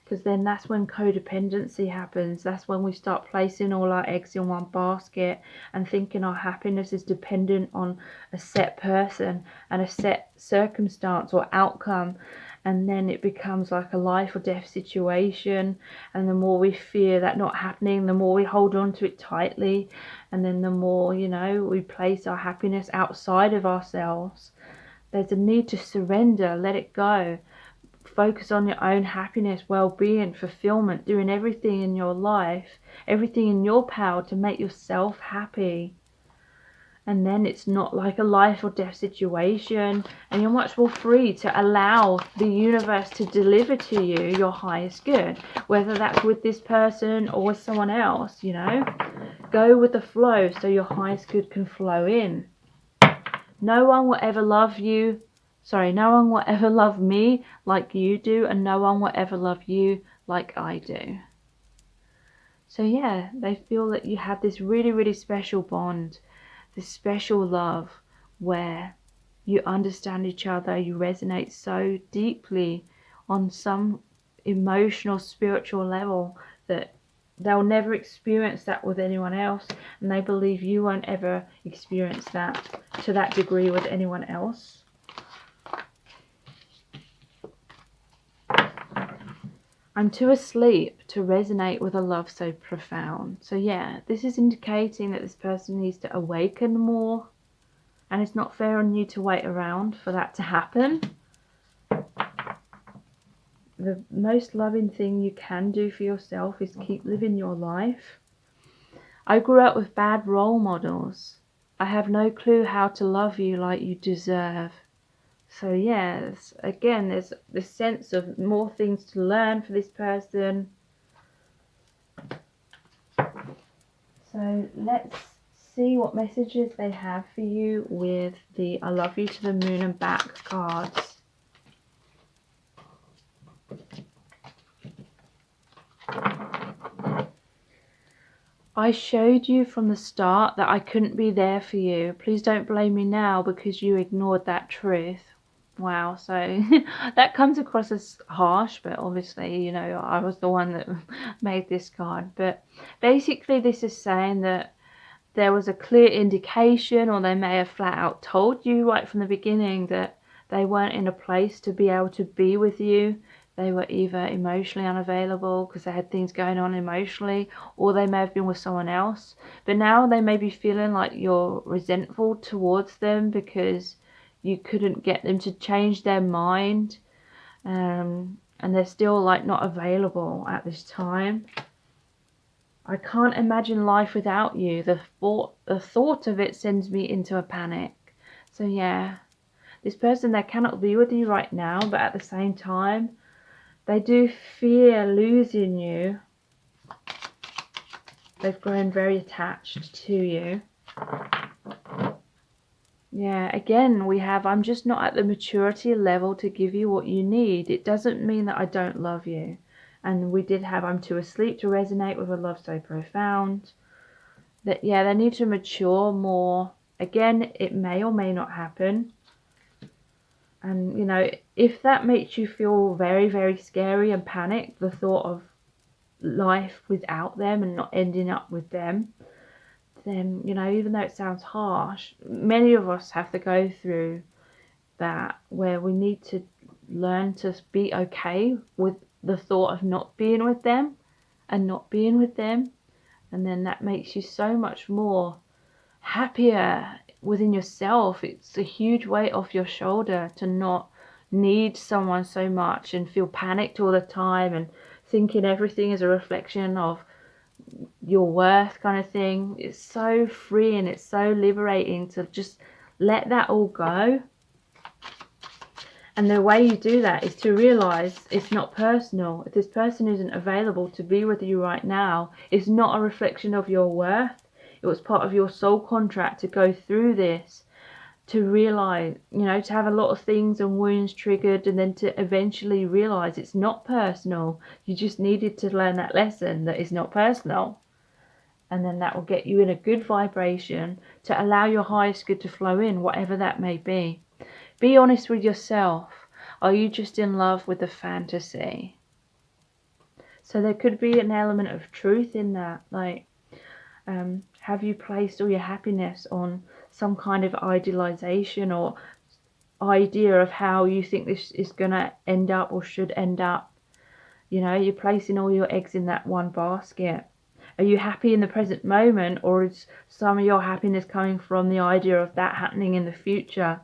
because then that's when codependency happens. That's when we start placing all our eggs in one basket and thinking our happiness is dependent on a set person and a set circumstance or outcome. And then it becomes like a life or death situation. And the more we fear that not happening, the more we hold on to it tightly. And then the more, you know, we place our happiness outside of ourselves. There's a need to surrender, let it go. Focus on your own happiness, well-being, fulfillment, doing everything in your life, everything in your power to make yourself happy. And then it's not like a life or death situation, and you're much more free to allow the universe to deliver to you your highest good, whether that's with this person or with someone else. You know, go with the flow so your highest good can flow in. No one will ever love you. No one will ever love me like you do, and no one will ever love you like I do. So yeah, they feel that you have this really, really special bond, this special love where you understand each other, you resonate so deeply on some emotional, spiritual level that they'll never experience that with anyone else, and they believe you won't ever experience that to that degree with anyone else. I'm too asleep to resonate with a love so profound. So yeah, this is indicating that this person needs to awaken more, and it's not fair on you to wait around for that to happen. The most loving thing you can do for yourself is keep living your life. I grew up with bad role models. I have no clue how to love you like you deserve. So yes, again, there's this sense of more things to learn for this person. So let's see what messages they have for you with the I love you to the moon and back cards. I showed you from the start that I couldn't be there for you. Please don't blame me now because you ignored that truth. Wow, so that comes across as harsh, but obviously, you know, I was the one that made this card. But basically this is saying that there was a clear indication, or they may have flat out told you right from the beginning that they weren't in a place to be able to be with you. They were either emotionally unavailable because they had things going on emotionally, or they may have been with someone else. But now they may be feeling like you're resentful towards them because you couldn't get them to change their mind, and they're still like not available at this time. I can't imagine life without you. The thought of it sends me into a panic. So yeah, this person, they cannot be with you right now, but at the same time, they do fear losing you. They've grown very attached to you. Yeah, again, we have, I'm just not at the maturity level to give you what you need. It doesn't mean that I don't love you. And we did have, I'm too asleep to resonate with a love so profound. That, yeah, they need to mature more. Again, it may or may not happen. And, you know, if that makes you feel very, very scary and panicked, the thought of life without them and not ending up with them, then, you know, even though it sounds harsh, many of us have to go through that, where we need to learn to be okay with the thought of not being with them and not being with them. And then that makes you so much more happier within yourself. It's a huge weight off your shoulder to not need someone so much and feel panicked all the time and thinking everything is a reflection of your worth, kind of thing. It's so freeing, it's so liberating to just let that all go. And the way you do that is to realize it's not personal. If this person isn't available to be with you right now, it's not a reflection of your worth. It was part of your soul contract to go through this, to realize, to have a lot of things and wounds triggered, and then to eventually realize it's not personal. You just needed to learn that lesson that it's not personal. And then that will get you in a good vibration to allow your highest good to flow in, whatever that may be. Be honest with yourself. Are you just in love with the fantasy? So there could be an element of truth in that. Like, have you placed all your happiness on some kind of idealization or idea of how you think this is going to end up or should end up? You're placing all your eggs in that one basket. Are you happy in the present moment, or is some of your happiness coming from the idea of that happening in the future?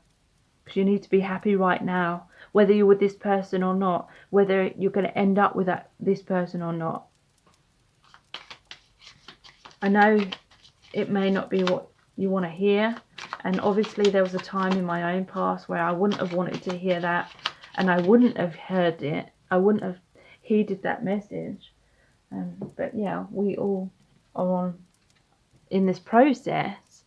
Because you need to be happy right now, whether you're with this person or not, whether you're going to end up with this person or not. I know it may not be what you want to hear, and obviously there was a time in my own past where I wouldn't have wanted to hear that, and I wouldn't have heard it. I wouldn't have heeded that message. But yeah, we all are in this process.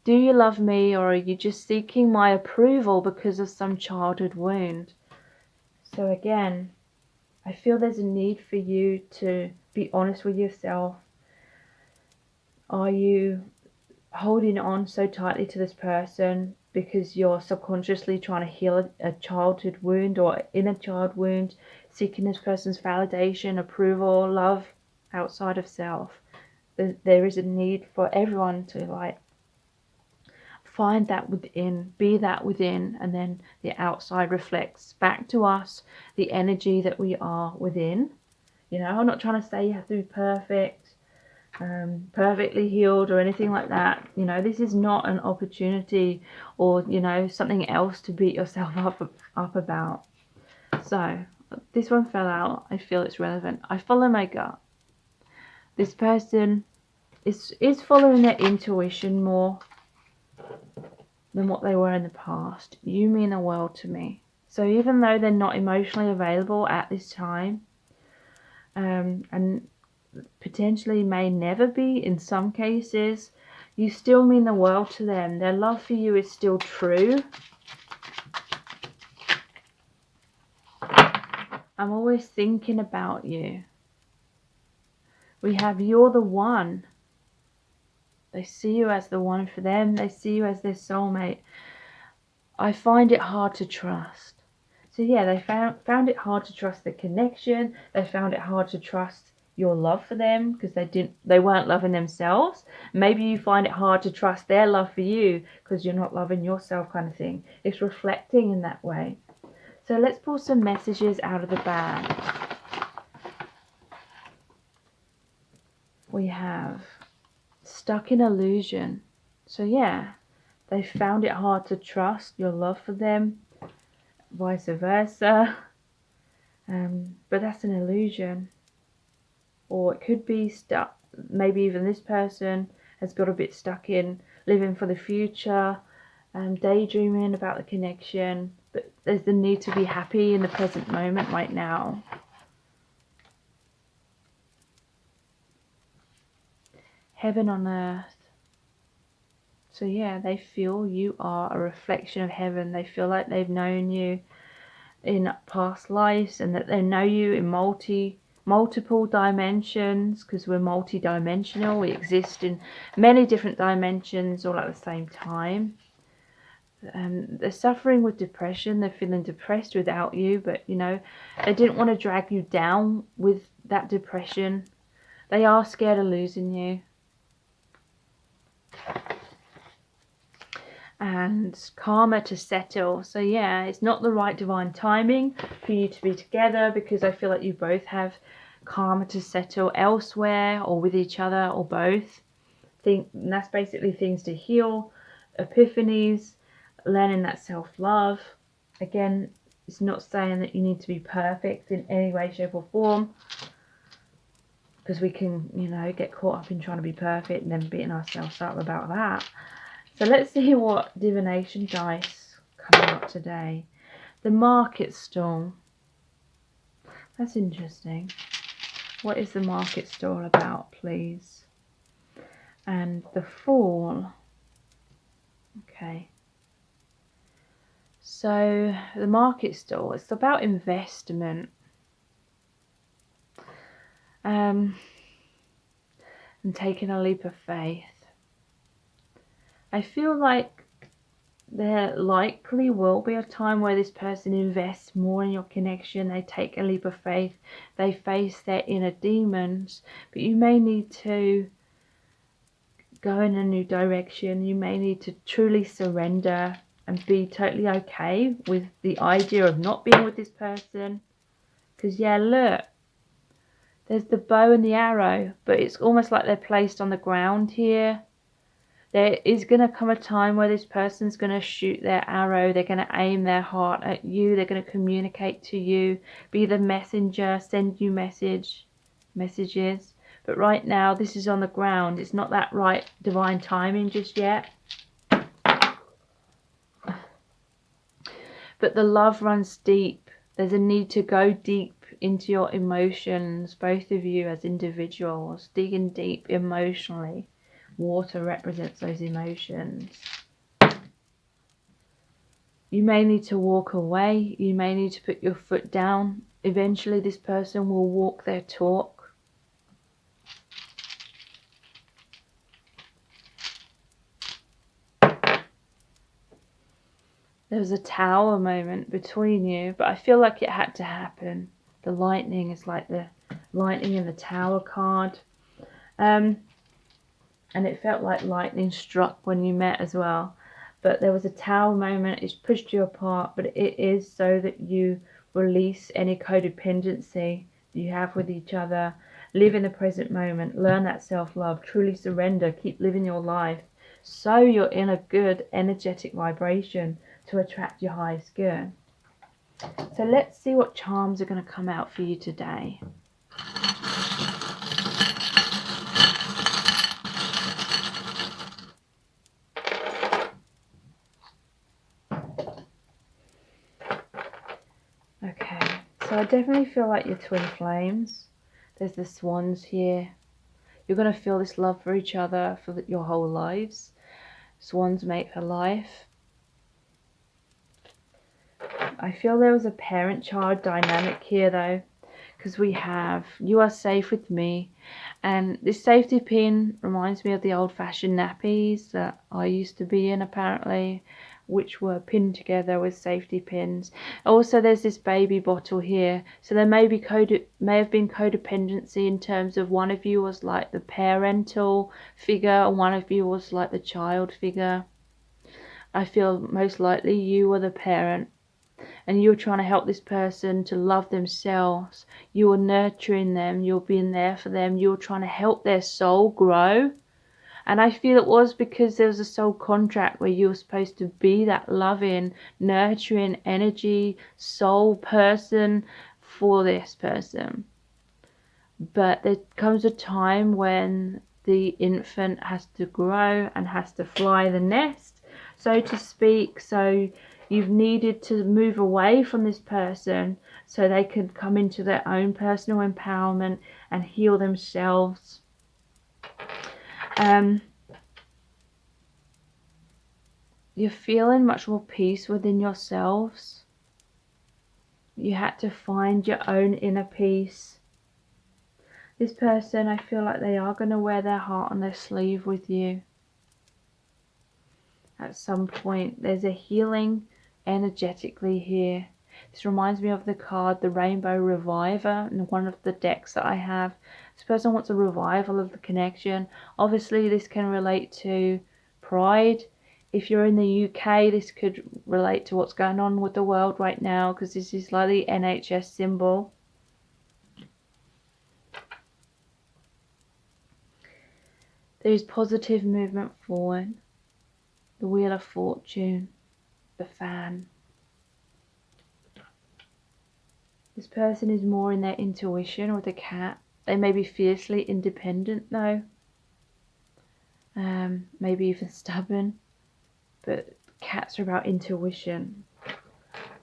Do you love me, or are you just seeking my approval because of some childhood wound? So again, I feel there's a need for you to be honest with yourself. Are you holding on so tightly to this person because you're subconsciously trying to heal a childhood wound or inner child wound, seeking this person's validation, approval, love outside of self? There is a need for everyone to find that within, be that within, and then the outside reflects back to us the energy that we are within. I'm not trying to say you have to be perfect, perfectly healed or anything like that. This is not an opportunity or something else to beat yourself up about. So this one fell out. I feel it's relevant. I follow my gut. This person is following their intuition more than what they were in the past. You mean the world to me. So even though they're not emotionally available at this time, and potentially may never be in some cases, you still mean the world to them. Their love for you is still true. I'm always thinking about you. We have you're the one. They see you as the one for them. They see you as their soulmate. I find it hard to trust. So yeah, they found it hard to trust the connection. They found it hard to trust your love for them because they weren't loving themselves. Maybe you find it hard to trust their love for you because you're not loving yourself, kind of thing. It's reflecting in that way. So let's pull some messages out of the bag. We have stuck in illusion. So yeah, they found it hard to trust your love for them, vice versa. But that's an illusion. Or it could be stuck. Maybe even this person has got a bit stuck in living for the future, daydreaming about the connection. But there's the need to be happy in the present moment right now. Heaven on earth. So yeah, they feel you are a reflection of heaven. They feel like they've known you in past lives and that they know you in multiple dimensions, because we're multi-dimensional. We exist in many different dimensions all at the same time. They're suffering with depression. They're feeling depressed without you, but they didn't want to drag you down with that depression. They are scared of losing you. and karma to settle. So yeah, it's not the right divine timing for you to be together, because I feel like you both have karma to settle elsewhere or with each other or both. That's basically things to heal, epiphanies, learning that self-love. Again, it's not saying that you need to be perfect in any way, shape or form, because we can, get caught up in trying to be perfect and then beating ourselves up about that. So let's see what divination dice come out today. The market stall. That's interesting. What is the market stall about, please? And the Fool. Okay. So the market stall, it's about investment. And taking a leap of faith. I feel like there likely will be a time where this person invests more in your connection. They take a leap of faith. They face their inner demons. But you may need to go in a new direction. You may need to truly surrender and be totally okay with the idea of not being with this person. Because yeah, look, there's the bow and the arrow, but it's almost like they're placed on the ground here. There is going to come a time where this person's going to shoot their arrow. They're going to aim their heart at you. They're going to communicate to you, be the messenger, send you messages. But right now, this is on the ground. It's not that right divine timing just yet. But the love runs deep. There's a need to go deep into your emotions, both of you as individuals, digging deep emotionally. Water represents those emotions. You may need to walk away. You may need to put your foot down. Eventually this person will walk their talk. There was a tower moment between you, but I feel like it had to happen. The lightning is like the lightning in the tower card. And it felt like lightning struck when you met as well. But there was a tower moment. It's pushed you apart, but it is so that you release any codependency you have with each other. Live in the present moment. Learn that self-love. Truly surrender. Keep living your life. So you're in a good energetic vibration to attract your highest good. So let's see what charms are going to come out for you today. Okay, so I definitely feel like you're twin flames. There's the swans here. You're going to feel this love for each other for your whole lives. Swans mate for life. I feel there was a parent-child dynamic here though, because we have you are safe with me, and this safety pin reminds me of the old-fashioned nappies that I used to be in apparently, which were pinned together with safety pins. Also there's this baby bottle here, so there may have been codependency in terms of one of you was like the parental figure and one of you was like the child figure. I feel most likely you were the parent and you're trying to help this person to love themselves. You're nurturing them, you're being there for them, you're trying to help their soul grow. And I feel it was because there was a soul contract where you were supposed to be that loving, nurturing energy, soul person for this person. But there comes a time when the infant has to grow and has to fly the nest, so to speak. So you've needed to move away from this person so they can come into their own personal empowerment and heal themselves. You're feeling much more peace within yourselves. You had to find your own inner peace. This person, I feel like they are going to wear their heart on their sleeve with you. At some point, there's a healing energetically here. This reminds me of the card, the Rainbow Reviver, in one of the decks that I have. This person wants a revival of the connection. Obviously, this can relate to pride If you're in the UK, this could relate to what's going on with the world right now, because this is like the NHS symbol. There is positive movement forward. The Wheel of Fortune, the Fan. This person is more in their intuition with a cat. They may be fiercely independent though. Maybe even stubborn. But cats are about intuition.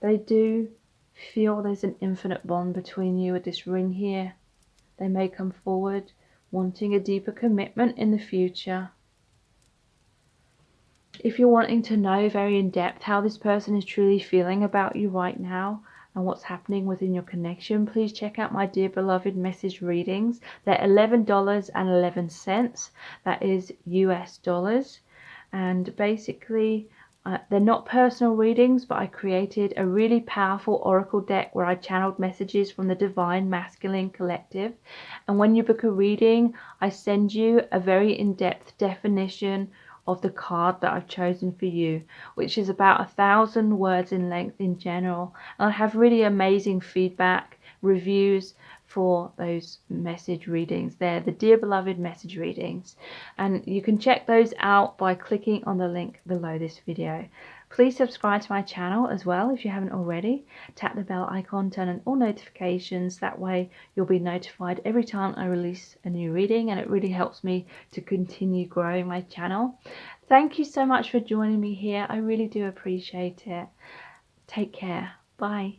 They do feel there's an infinite bond between you with this ring here. They may come forward wanting a deeper commitment in the future. If you're wanting to know very in depth how this person is truly feeling about you right now and what's happening within your connection, please check out my Dear Beloved message readings. They're $11.11. That is US dollars. And basically, they're not personal readings, but I created a really powerful oracle deck where I channeled messages from the Divine Masculine Collective. And when you book a reading, I send you a very in-depth definition of the card that I've chosen for you, which is about 1,000 words in length in general. And I have really amazing feedback, reviews for those message readings. They're the Dear Beloved message readings, and you can check those out by clicking on the link below this video. Please subscribe to my channel as well if you haven't already. Tap the bell icon, turn on all notifications. That way you'll be notified every time I release a new reading, and it really helps me to continue growing my channel. Thank you so much for joining me here. I really do appreciate it. Take care. Bye.